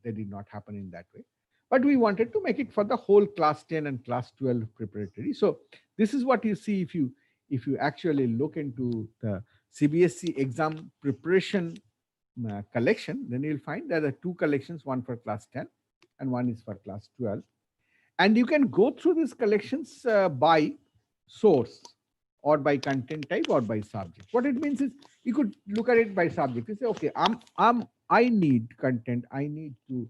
did not happen in that way. But we wanted to make it for the whole class 10 and class 12 preparatory. So this is what you see if you actually look into the CBSE exam preparation collection, then you'll find there are 2 collections, one for class 10 and one is for class 12. And you can go through these collections by source or by content type or by subject. What it means is you could look at it by subject. You say, okay, I need content. I need to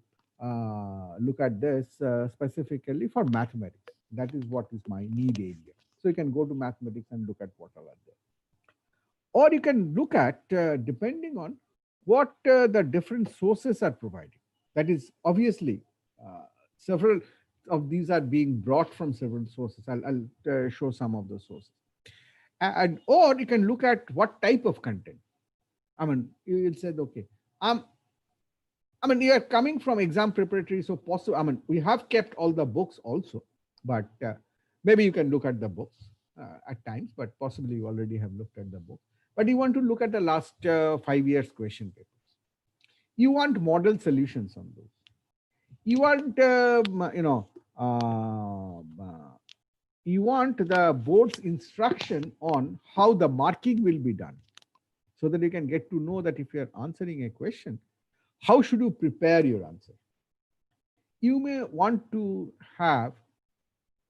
look at this specifically for mathematics. That is what is my need area. So you can go to mathematics and look at whatever there. Or you can look at, depending on what the different sources are providing. That is obviously several of these are being brought from several sources. I'll show some of the sources. And or you can look at what type of content. I mean, you will say, okay, um, I mean, you are coming from exam preparatory, so possible. I mean, we have kept all the books also, but maybe you can look at the books at times, but possibly you already have looked at the book. But you want to look at the last 5 years question papers. You want model solutions on those. You want, you want the board's instruction on how the marking will be done, so that you can get to know that if you are answering a question, how should you prepare your answer. You may want to have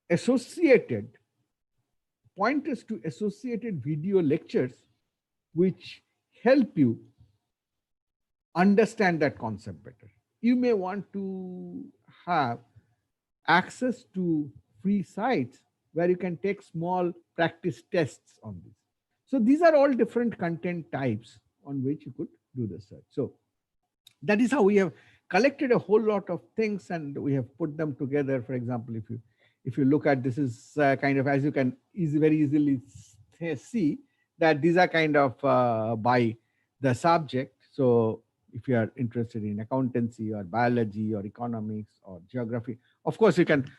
associated pointers to associated video lectures which help you understand that concept better. You may want to have access to free sites where you can take small practice tests on this. So these are all different content types on which you could do the search. So that is how we have collected a whole lot of things and we have put them together. For example, if you look at this is kind of, as you can very easily see, that these are kind of by the subject. So if you are interested in accountancy or biology or economics or geography, of course you can,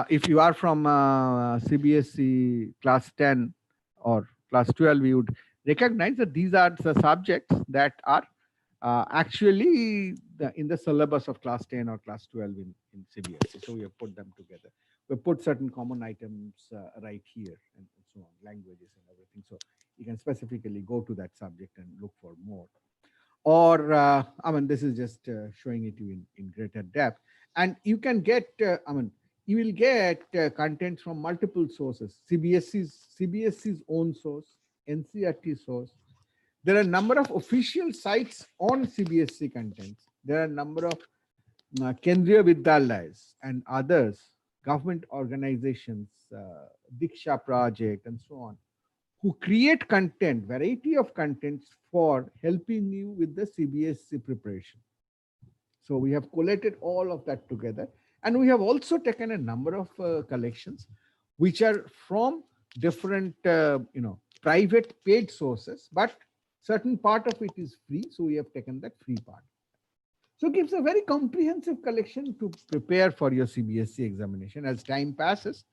if you are from CBSE class 10 or class 12, we would recognize that these are the subjects that are actually in the syllabus of class 10 or class 12 in CBSE. So we have put them together. We put certain common items right here and so on, languages and everything. So you can specifically go to that subject and look for more. Or, I mean, this is just showing it to you in greater depth. And you can get, I mean, you will get content from multiple sources, CBSE's own source, NCERT source. There are a number of official sites on CBSE contents. There are a number of Kendriya Vidyalayas and others, government organizations, Diksha Project and so on, who create content, variety of contents for helping you with the CBSE preparation. So we have collated all of that together. And we have also taken a number of collections, which are from different, private paid sources, but certain part of it is free. So we have taken that free part. So it gives a very comprehensive collection to prepare for your CBSE examination. As time passes,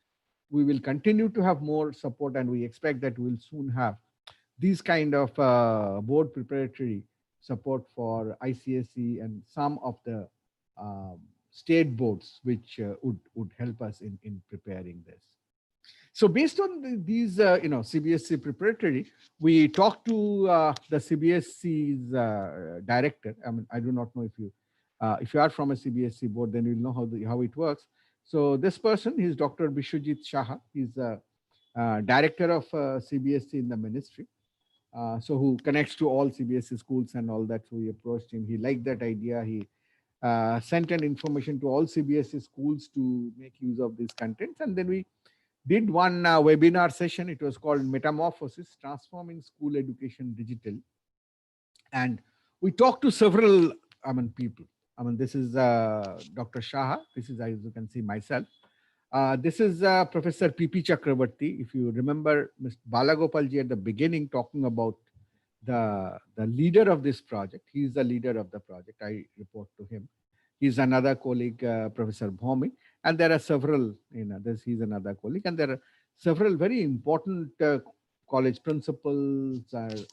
we will continue to have more support and we expect that we'll soon have these kind of board preparatory support for ICSE and some of the state boards, which would help us in preparing this. So based on these, CBSE preparatory, we talked to the CBSE's director. I mean, I do not know if you are from a CBSE board, then you'll know how it works. So this person is Dr. Bishwajit Shaha. He's a director of CBSE in the ministry. So who connects to all CBSE schools and all that. So we approached him. He liked that idea. He sent an information to all CBSE schools to make use of these contents. And then we did one webinar session. It was called Metamorphosis, Transforming School Education Digital. And we talked to several people. This is Dr. Shaha. This is, as you can see, myself. This is Professor P.P. Chakravarti. If you remember Mr. Balagopalji at the beginning talking about the leader of this project. He's the leader of the project. I report to him. He's another colleague, Professor Bhaumik. And there are several, he's another colleague. And there are several very important college principals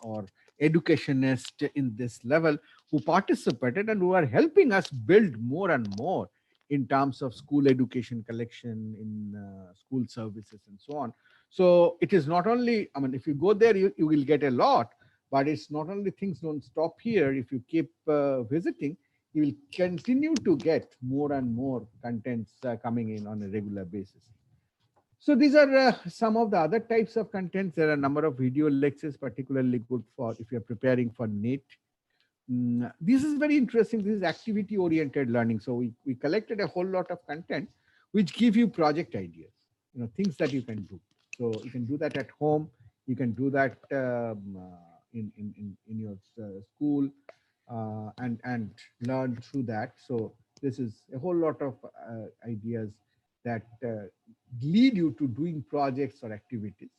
or educationists in this level who participated and who are helping us build more and more in terms of school education collection, in school services and so on. So it is not only, if you go there, you will get a lot, but it's not only things don't stop here. If you keep visiting, you will continue to get more and more contents coming in on a regular basis. So these are some of the other types of contents. There are a number of video lectures, particularly good for if you're preparing for NEET. This is very interesting. This is activity oriented learning. So we collected a whole lot of content which give you project ideas, things that you can do. So you can do that at home. You can do that in your school and learn through that. So this is a whole lot of ideas that lead you to doing projects or activities.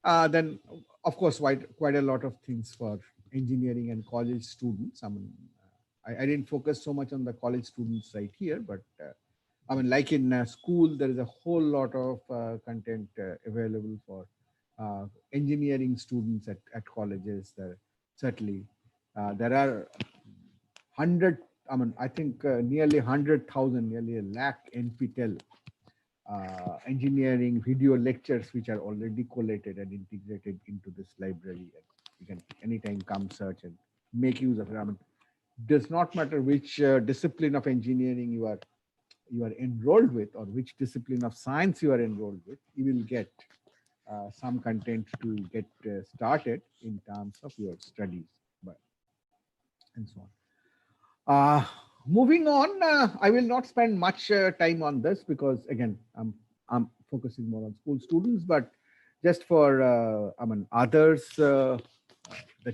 Then, of course, quite a lot of things for engineering and college students. I mean, I didn't focus so much on the college students right here, but I mean, like in school, there is a whole lot of content available for engineering students at colleges. Certainly, there are 100, I mean, I think nearly 100,000, nearly a lakh NPTEL engineering video lectures which are already collated and integrated into this library. And you can anytime come search and make use of it. I mean, does not matter which discipline of engineering you are enrolled with, or which discipline of science you are enrolled with, you will get some content to get started in terms of your studies, but and so on. Moving on, I will not spend much time on this because again, I'm focusing more on school students, but just for I mean others, the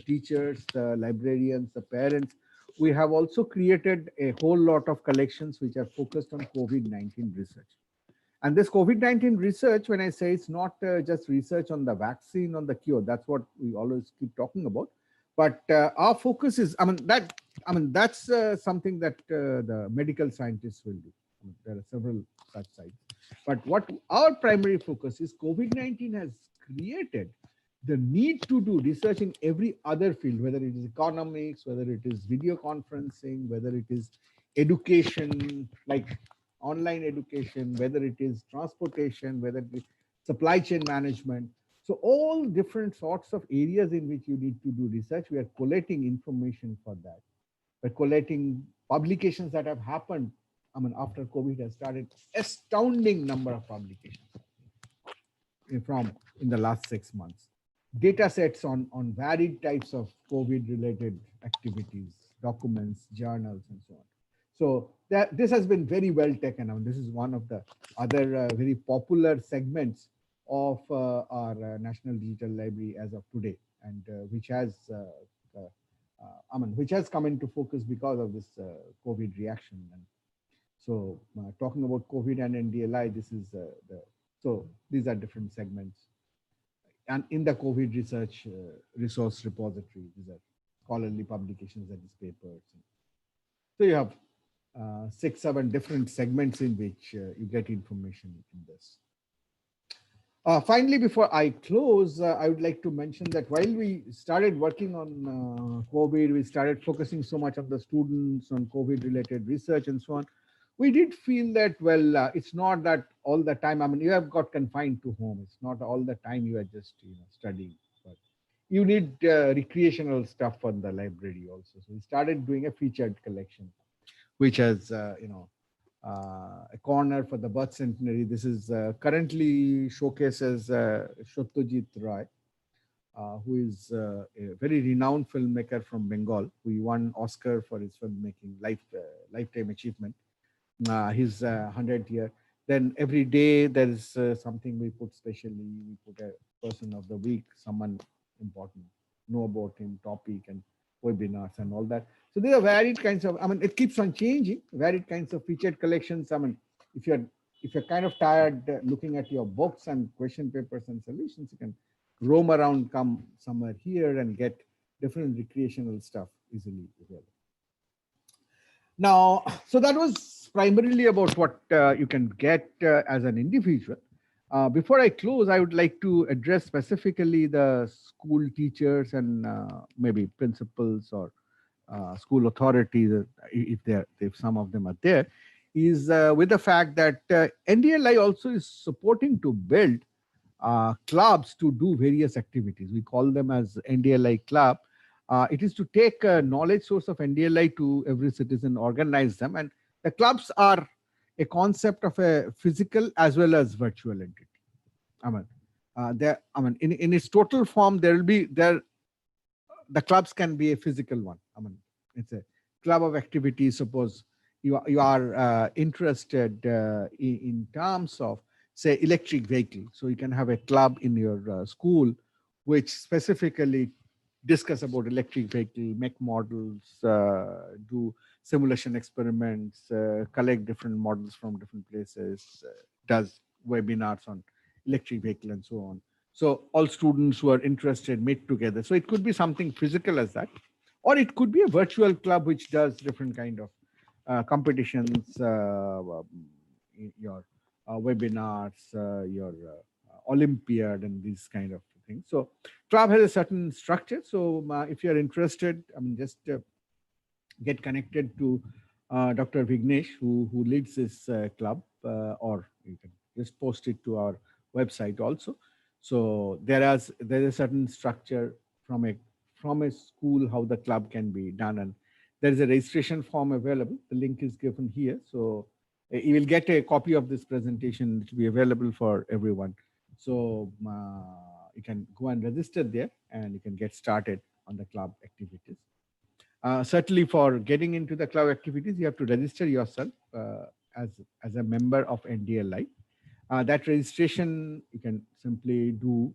teachers, the librarians, the parents, we have also created a whole lot of collections which are focused on COVID-19 research. And this COVID-19 research, when I say it's not just research on the vaccine, on the cure, that's what we always keep talking about. But our focus is, that's something that the medical scientists will do. I mean, there are several such sites. But what our primary focus is, COVID-19 has created the need to do research in every other field, whether it is economics, whether it is video conferencing, whether it is education, like online education, whether it is transportation, whether it is supply chain management. So all different sorts of areas in which you need to do research, we are collating information for that. We're collating publications that have happened. I mean, after COVID has started, astounding number of publications from in the last 6 months. Data sets on varied types of COVID-related activities, documents, journals, and so on. So this has been very well taken on. This is one of the other very popular segments of our National Digital Library as of today, and which has which has come into focus because of this COVID reaction. And so talking about COVID and NDLI, this is so these are different segments. And in the COVID research resource repository, these are scholarly publications and these papers. So you have 6, 7 different segments in which you get information in this. Finally, before I close, I would like to mention that while we started working on COVID, we started focusing so much on the students, on COVID-related research and so on. We did feel that, well, it's not that all the time, I mean, you have got confined to home. It's not all the time you are just studying, but you need recreational stuff on the library also. So we started doing a featured collection, which has, a corner for the birth centenary. This is currently showcases Satyajit Ray, who is a very renowned filmmaker from Bengal. Who won Oscar for his filmmaking lifetime achievement. His 100th year. Then every day there is something we put specially. We put a person of the week, someone important, know about him, topic and webinars and all that. So there are varied kinds of, I mean, it keeps on changing, varied kinds of featured collections. I mean, if you're kind of tired looking at your books and question papers and solutions, you can roam around, come somewhere here and get different recreational stuff easily available. Now, so that was primarily about what you can get as an individual. Before I close, I would like to address specifically the school teachers and maybe principals or school authorities, if some of them are there, is with the fact that NDLI also is supporting to build clubs to do various activities. We call them as NDLI club. It is to take a knowledge source of NDLI to every citizen, organize them. And the clubs are a concept of a physical as well as virtual entity. In its total form, the clubs can be a physical one. It's a club of activities. Suppose you are interested in terms of, say, electric vehicle. So you can have a club in your school which specifically discuss about electric vehicle, make models, do simulation experiments, collect different models from different places, does webinars on electric vehicle and so on. So all students who are interested meet together. So it could be something physical as that, or it could be a virtual club which does different kind of competitions, your webinars, your Olympiad, and these kind of things. So club has a certain structure. So if you are interested, I mean, just get connected to Dr. Vignesh, who leads this club, or you can just post it to our website also. So there's a certain structure from a school how the club can be done, and there is a registration form available. The link is given here. So you will get a copy of this presentation. It will be available for everyone. So you can go and register there, and you can get started on the club activities. Certainly for getting into the club activities, you have to register yourself as a member of NDLI. That registration you can simply do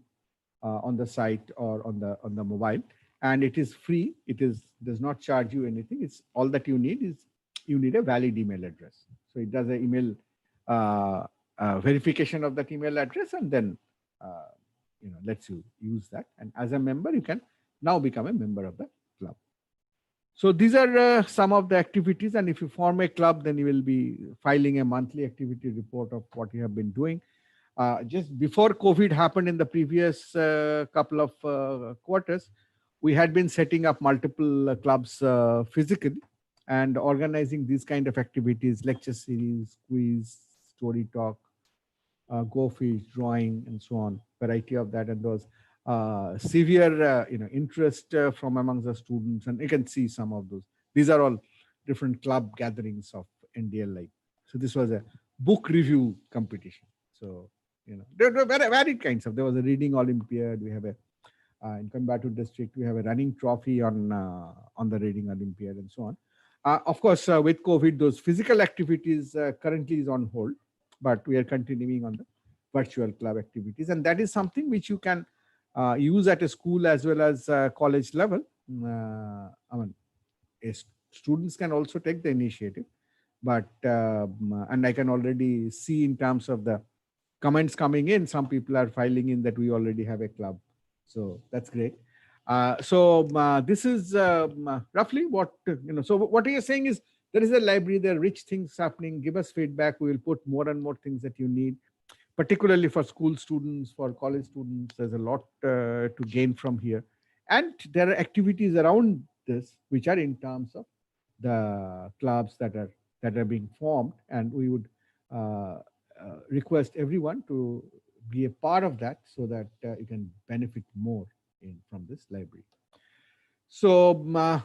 on the site or on the mobile, and it is free. Does not charge you anything. It's all that you need is you need a valid email address. So it does an email verification of that email address, and then lets you use that. And as a member, you can now become a member of the club. So these are some of the activities, and if you form a club, then you will be filing a monthly activity report of what you have been doing. Just before COVID happened in the previous couple of quarters, we had been setting up multiple clubs physically and organizing these kind of activities, lecture series, quiz, story talk, go fish, drawing, and so on, variety of that. And those severe interest from among the students, and you can see some of those. These are all different club gatherings of NDLI. So this was a book review competition. So there were varied kinds of. There was a reading Olympiad. We have a in Coimbatore district, we have a running trophy on the reading Olympiad, and so on. Of course, with COVID, those physical activities currently is on hold, but we are continuing on the virtual club activities, and that is something which you can use at a school as well as college level. I mean, students can also take the initiative, but and I can already see in terms of the comments coming in, some people are filing in that we already have a club. So that's great. So this is roughly what, so what you're saying is there is a library, there are rich things happening. Give us feedback. We will put more and more things that you need, particularly for school students, for college students. There's a lot to gain from here. And there are activities around this, which are in terms of the clubs that are being formed. And we would request everyone to be a part of that so that you can benefit more from this library. So,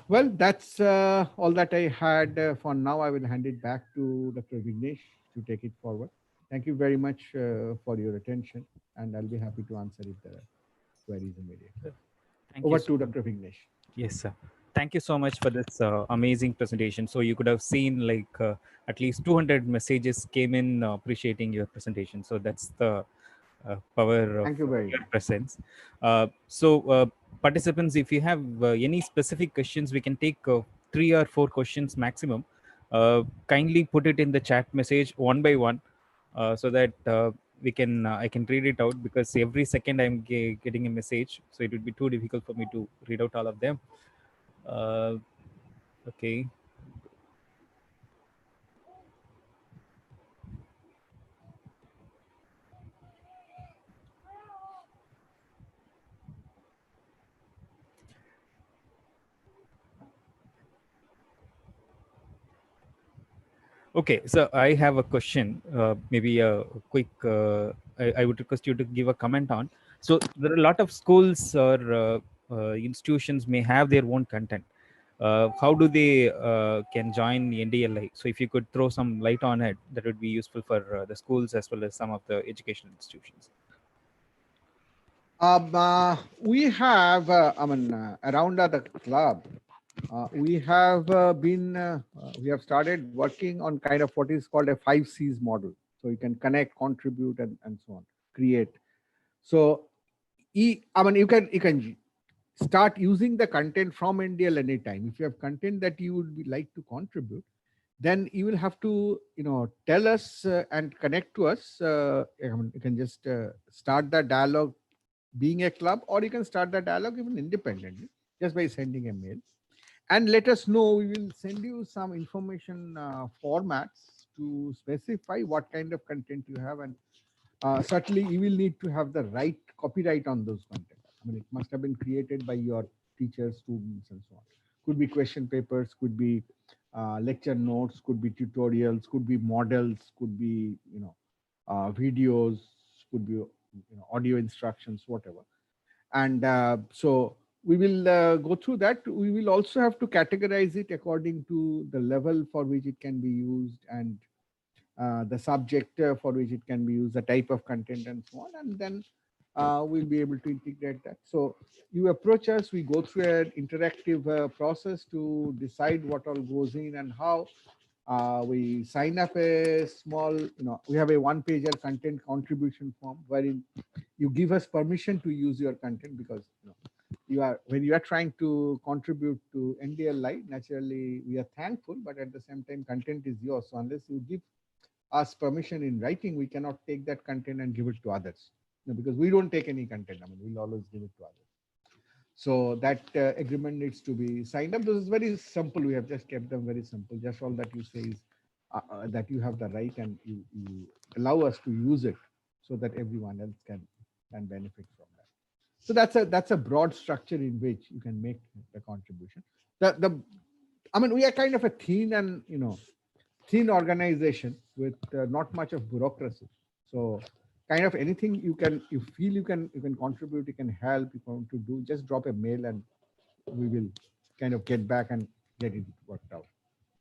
well, that's all that I had for now. I will hand it back to Dr. Vignesh to take it forward. Thank you very much for your attention, and I'll be happy to answer if there are queries immediately. Over to Dr. Vignesh. Yes, sir. Thank you so much for this amazing presentation. So you could have seen like at least 200 messages came in appreciating your presentation. So that's the power of your presence. So participants, if you have any specific questions, we can take 3 or 4 questions maximum. Kindly put it in the chat message one by one so that we can I can read it out, because every second I'm getting a message, so it would be too difficult for me to read out all of them. Okay. Okay, so I have a question, maybe a quick, I would request you to give a comment on. So there are a lot of schools or institutions may have their own content. How do they can join the NDLI? So if you could throw some light on it, that would be useful for the schools as well as some of the educational institutions. We have, around the club, we have we have started working on kind of what is called a 5 C's model. So you can connect, contribute, and so on, create. So, you can start using the content from NDL anytime. If you have content that you would like to contribute, then you will have to, tell us and connect to us. You can just start the dialogue being a club, or you can start the dialogue even independently just by sending a mail. And let us know. We will send you some information formats to specify what kind of content you have, and certainly you will need to have the right copyright on those content. I mean, it must have been created by your teachers, students, and so on. Could be question papers, could be lecture notes, could be tutorials, could be models, could be videos, could be audio instructions, whatever. And so we will go through that. We will also have to categorize it according to the level for which it can be used, and the subject for which it can be used, the type of content, and so on. And then we'll be able to integrate that. So you approach us, we go through an interactive process to decide what all goes in and how. We sign up a small, we have a one-pager content contribution form wherein you give us permission to use your content, because when you are trying to contribute to NDLI, naturally we are thankful, but at the same time content is yours. So unless you give us permission in writing, we cannot take that content and give it to others, because we don't take any content. I mean, we'll always give it to others. So that agreement needs to be signed up. This is very simple. We have just kept them very simple. Just all that you say is that you have the right, and you allow us to use it so that everyone else can benefit from that. So that's a broad structure in which you can make the contribution. I mean, we are kind of a thin organization with not much of bureaucracy. So kind of anything you feel you can contribute, you can help, you want to do, just drop a mail and we will kind of get back and get it worked out.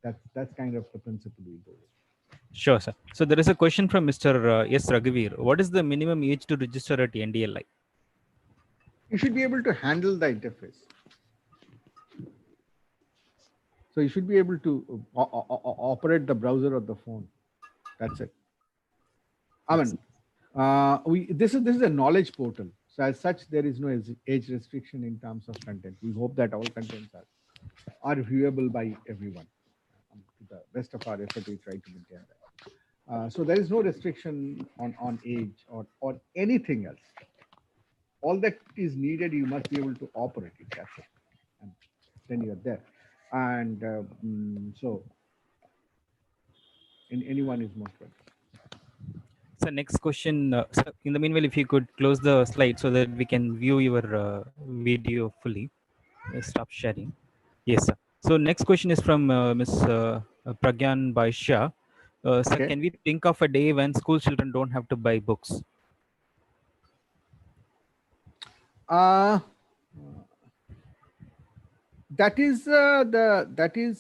That's kind of the principle we go with. Sure, sir. So there is a question from Mr. S. Raghavir. What is the minimum age to register at NDLI? You should be able to handle the interface. So you should be able to operate the browser or the phone. That's it. I mean, this is a knowledge portal. So as such, there is no age restriction in terms of content. We hope that all contents are viewable by everyone. To the best of our effort, we try to maintain that. So there is no restriction on age or anything else. All that is needed, you must be able to operate it. That's it. And then you're there. And so anyone is most welcome. So next question, sir, in the meanwhile, if you could close the slide so that we can view your video fully. Stop sharing. Yes, sir. So next question is from Ms. Pragyan Baisha. Sir, Okay. can we think of a day when school children don't have to buy books? That is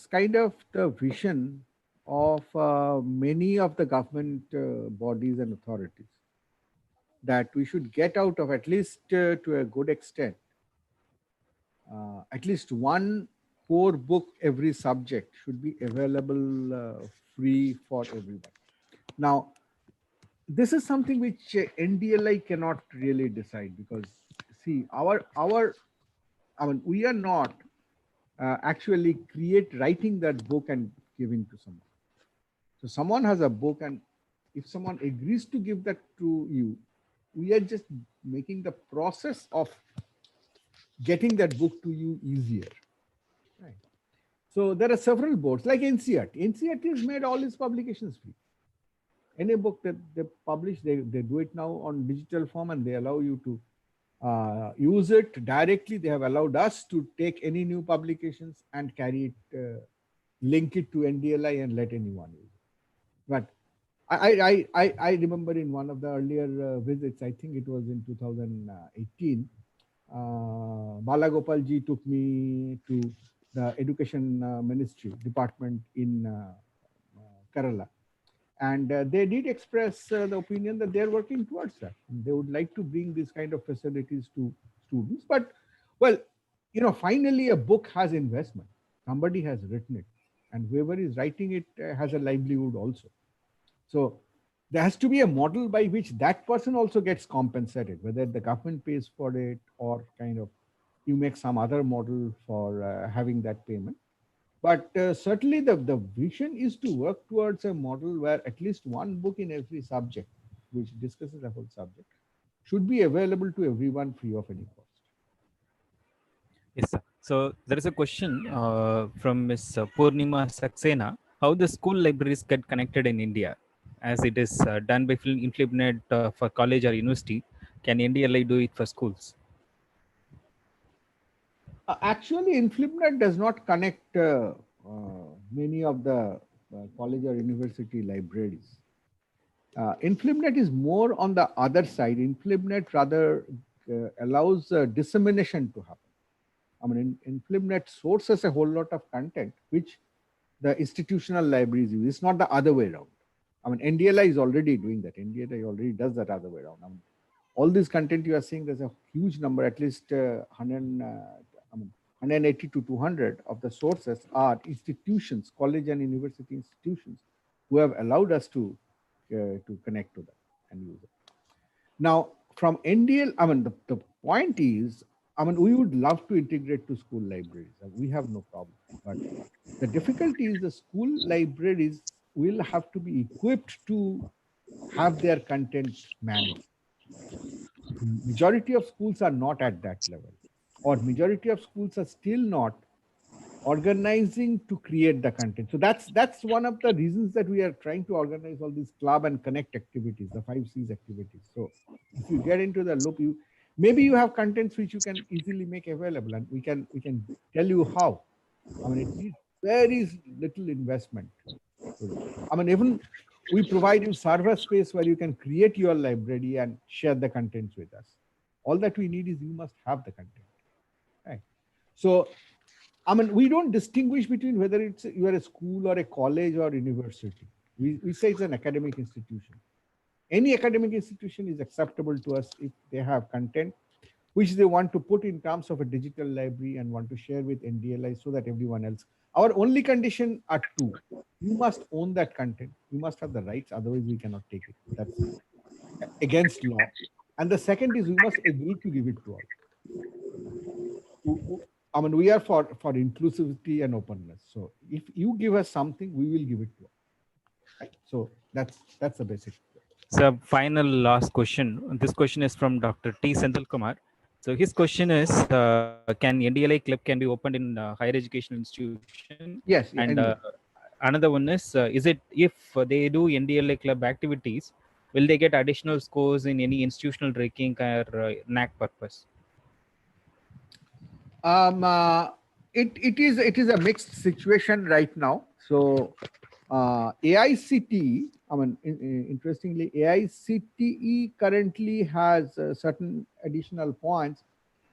kind of the vision of many of the government bodies and authorities, that we should get out of, at least to a good extent, at least one core book every subject should be available free for everyone. Now, this is something which NDLI cannot really decide, because see, I mean, we are not actually writing that book and giving to someone. So someone has a book, and if someone agrees to give that to you, we are just making the process of getting that book to you easier. Right. So there are several boards like NCERT. NCERT has made all its publications free. Any book that they publish, they do it now on digital form, and they allow you to use it directly. They have allowed us to take any new publications and carry it, link it to NDLI and let anyone use it. But I remember in one of the earlier visits, I think it was in 2018, Balagopalji took me to the Education Ministry department in Kerala. And they did express the opinion that they're working towards that. They would like to bring these kind of facilities to students. But, well, finally a book has investment. Somebody has written it. And whoever is writing it has a livelihood also. So there has to be a model by which that person also gets compensated, whether the government pays for it or kind of you make some other model for having that payment. But certainly the vision is to work towards a model where at least one book in every subject, which discusses the whole subject, should be available to everyone free of any cost. Yes, sir. So there is a question from Ms. Purnima Saxena. How the school libraries get connected in India, as it is done by InfliBnet for college or university? Can NDLI do it for schools? Actually, InfliBnet does not connect many of the college or university libraries. InfliBnet is more on the other side. InfliBnet rather allows dissemination to happen. I mean, InfliBnet sources a whole lot of content which the institutional libraries use. It's not the other way around. I mean, NDLI is already doing that. NDLI already does that other way around. I mean, all this content you are seeing, there's a huge number, at least 180 to 200 of the sources are institutions, college and university institutions, who have allowed us to connect to that and use it. Now, from NDL, I mean, the point is, I mean, we would love to integrate to school libraries. We have no problem. But the difficulty is the school libraries will have to be equipped to have their content managed. Majority of schools are not at that level, or majority of schools are still not organizing to create the content. So that's one of the reasons that we are trying to organize all these club and connect activities, the 5Cs activities. So if you get into the loop, maybe you have contents which you can easily make available, and we can tell you how. I mean, it needs very little investment. I mean, even we provide you server space where you can create your library and share the contents with us. All that we need is you must have the content. Right. So I mean, we don't distinguish between whether you are a school or a college or university. We say it's an academic institution. Any academic institution is acceptable to us if they have content which they want to put in terms of a digital library and want to share with NDLI so that everyone else. Our only condition are two. You must own that content. You must have the rights, otherwise we cannot take it. That's against law. And the second is we must agree to give it to all. I mean, we are for inclusivity and openness. So if you give us something, we will give it to you. Right? So that's the basic. So final last question. This question is from Dr. T. Senthil Kumar. So his question is, can NDLI club can be opened in higher educational institution? Yes. And another one is it if they do NDLI club activities, will they get additional scores in any institutional ranking or NAC purpose? It is a mixed situation right now. So AICTE, I mean, interestingly, AICTE currently has certain additional points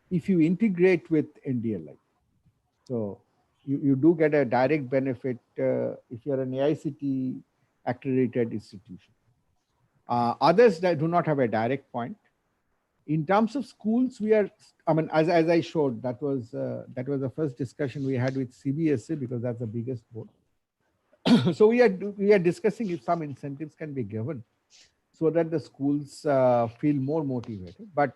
if you integrate with NDLI. So you do get a direct benefit if you're an AICTE accredited institution. Others that do not have a direct point. In terms of schools, we are, I mean, as I showed, that was the first discussion we had with CBSE because that's the biggest board. So we are discussing if some incentives can be given so that the schools feel more motivated. But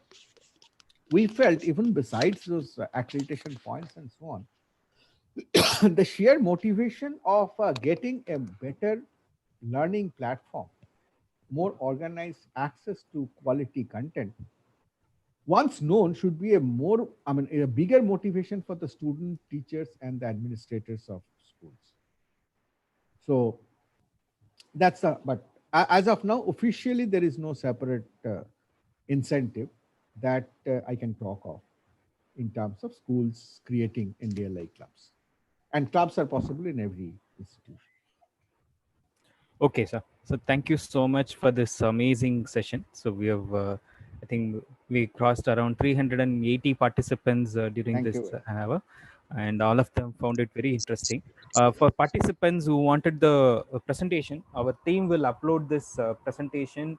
we felt even besides those accreditation points and so on, the sheer motivation of getting a better learning platform, more organized access to quality content, once known, should be a bigger motivation for the student, teachers, and the administrators of schools. So that's but as of now, officially, there is no separate incentive that I can talk of in terms of schools creating NDLI clubs. And clubs are possible in every institution. Okay, sir. So thank you so much for this amazing session. So we have, I think we crossed around 380 participants during this hour, and all of them found it very interesting. For participants who wanted the presentation, our team will upload this presentation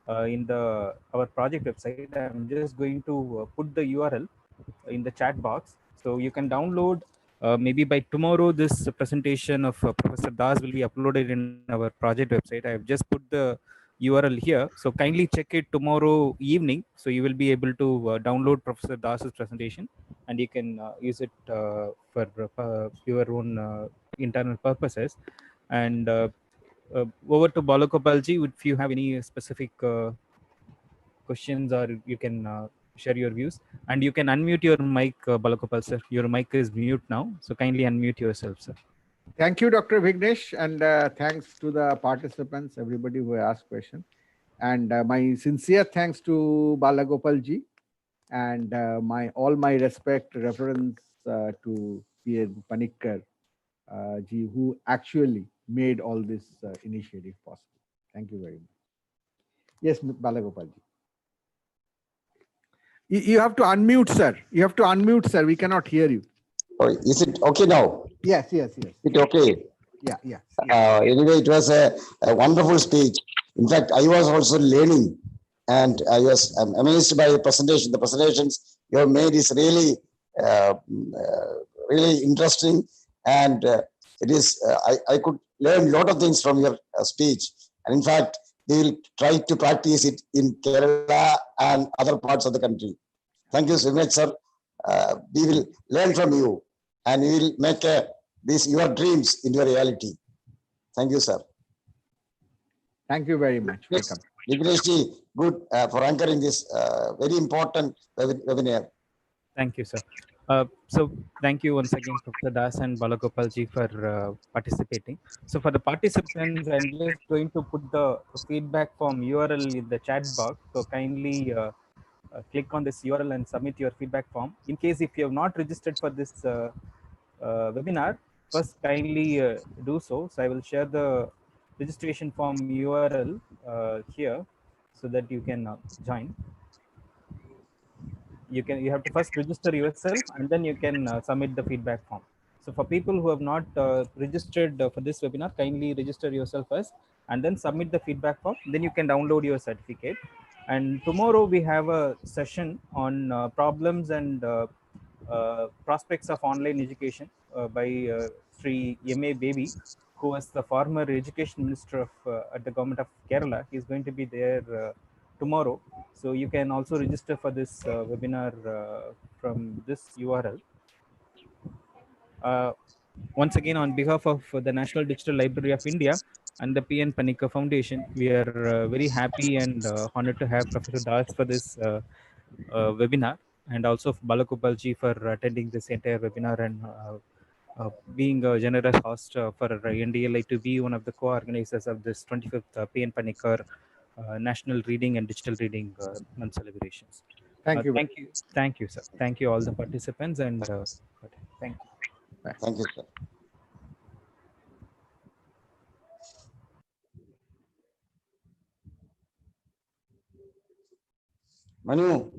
in our project website. I'm just going to put the URL in the chat box, so you can download. Maybe by tomorrow, this presentation of Professor Das will be uploaded in our project website. I have just put the URL here. So kindly check it tomorrow evening. So you will be able to download Professor Das's presentation and you can use it for your own internal purposes. And over to Balagopalji, if you have any specific questions, or you can share your views. And you can unmute your mic, Balagopal sir. Your mic is mute now, so kindly unmute yourself, sir. Thank you, Dr. Vignesh, and thanks to the participants, everybody who asked questions. And my sincere thanks to Balagopal ji, and all my respect, reference to P.N. Panikkar ji, who actually made all this initiative possible. Thank you very much. Yes, Balagopal ji. You have to unmute, sir. You have to unmute, sir. We cannot hear you. Oh, is it okay now? Yes. It okay? Yeah. Anyway, it was a wonderful speech. In fact, I was also learning, and I was amazed by the presentation. The presentations you have made is really, really interesting, and it is. I could learn a lot of things from your speech, and in fact, they will try to practice it in Kerala and other parts of the country. Thank you so much, sir. We will learn from you, and we will make your dreams into a reality. Thank you, sir. Thank you very much. Welcome. Vignesh, good for anchoring this very important webinar. Thank you, sir. So thank you once again, Professor Das and Balagopalji, for participating. So for the participants, I'm just going to put the feedback form URL in the chat box. So kindly click on this URL and submit your feedback form. In case if you have not registered for this webinar, first kindly do so. So I will share the registration form URL here so that you can join. You have to first register yourself, and then you can submit the feedback form. So for people who have not registered for this webinar, kindly register yourself first and then submit the feedback form. Then you can download your certificate. And tomorrow we have a session on problems and prospects of online education by Sri M.A. Baby, who was the former education minister of at the government of Kerala. He is going to be there tomorrow. So you can also register for this webinar from this URL. Once again, on behalf of the National Digital Library of India and the P.N. Panikkar Foundation, we are very happy and honored to have Professor Das for this webinar, and also Balagopalji for attending this entire webinar and being a generous host for NDLI to be one of the co-organizers of this 25th P.N. Panikkar National Reading and Digital Reading Month celebrations. Thank you. Thank you, sir. Thank you all the participants, and thank you. Thank you, sir. Manu.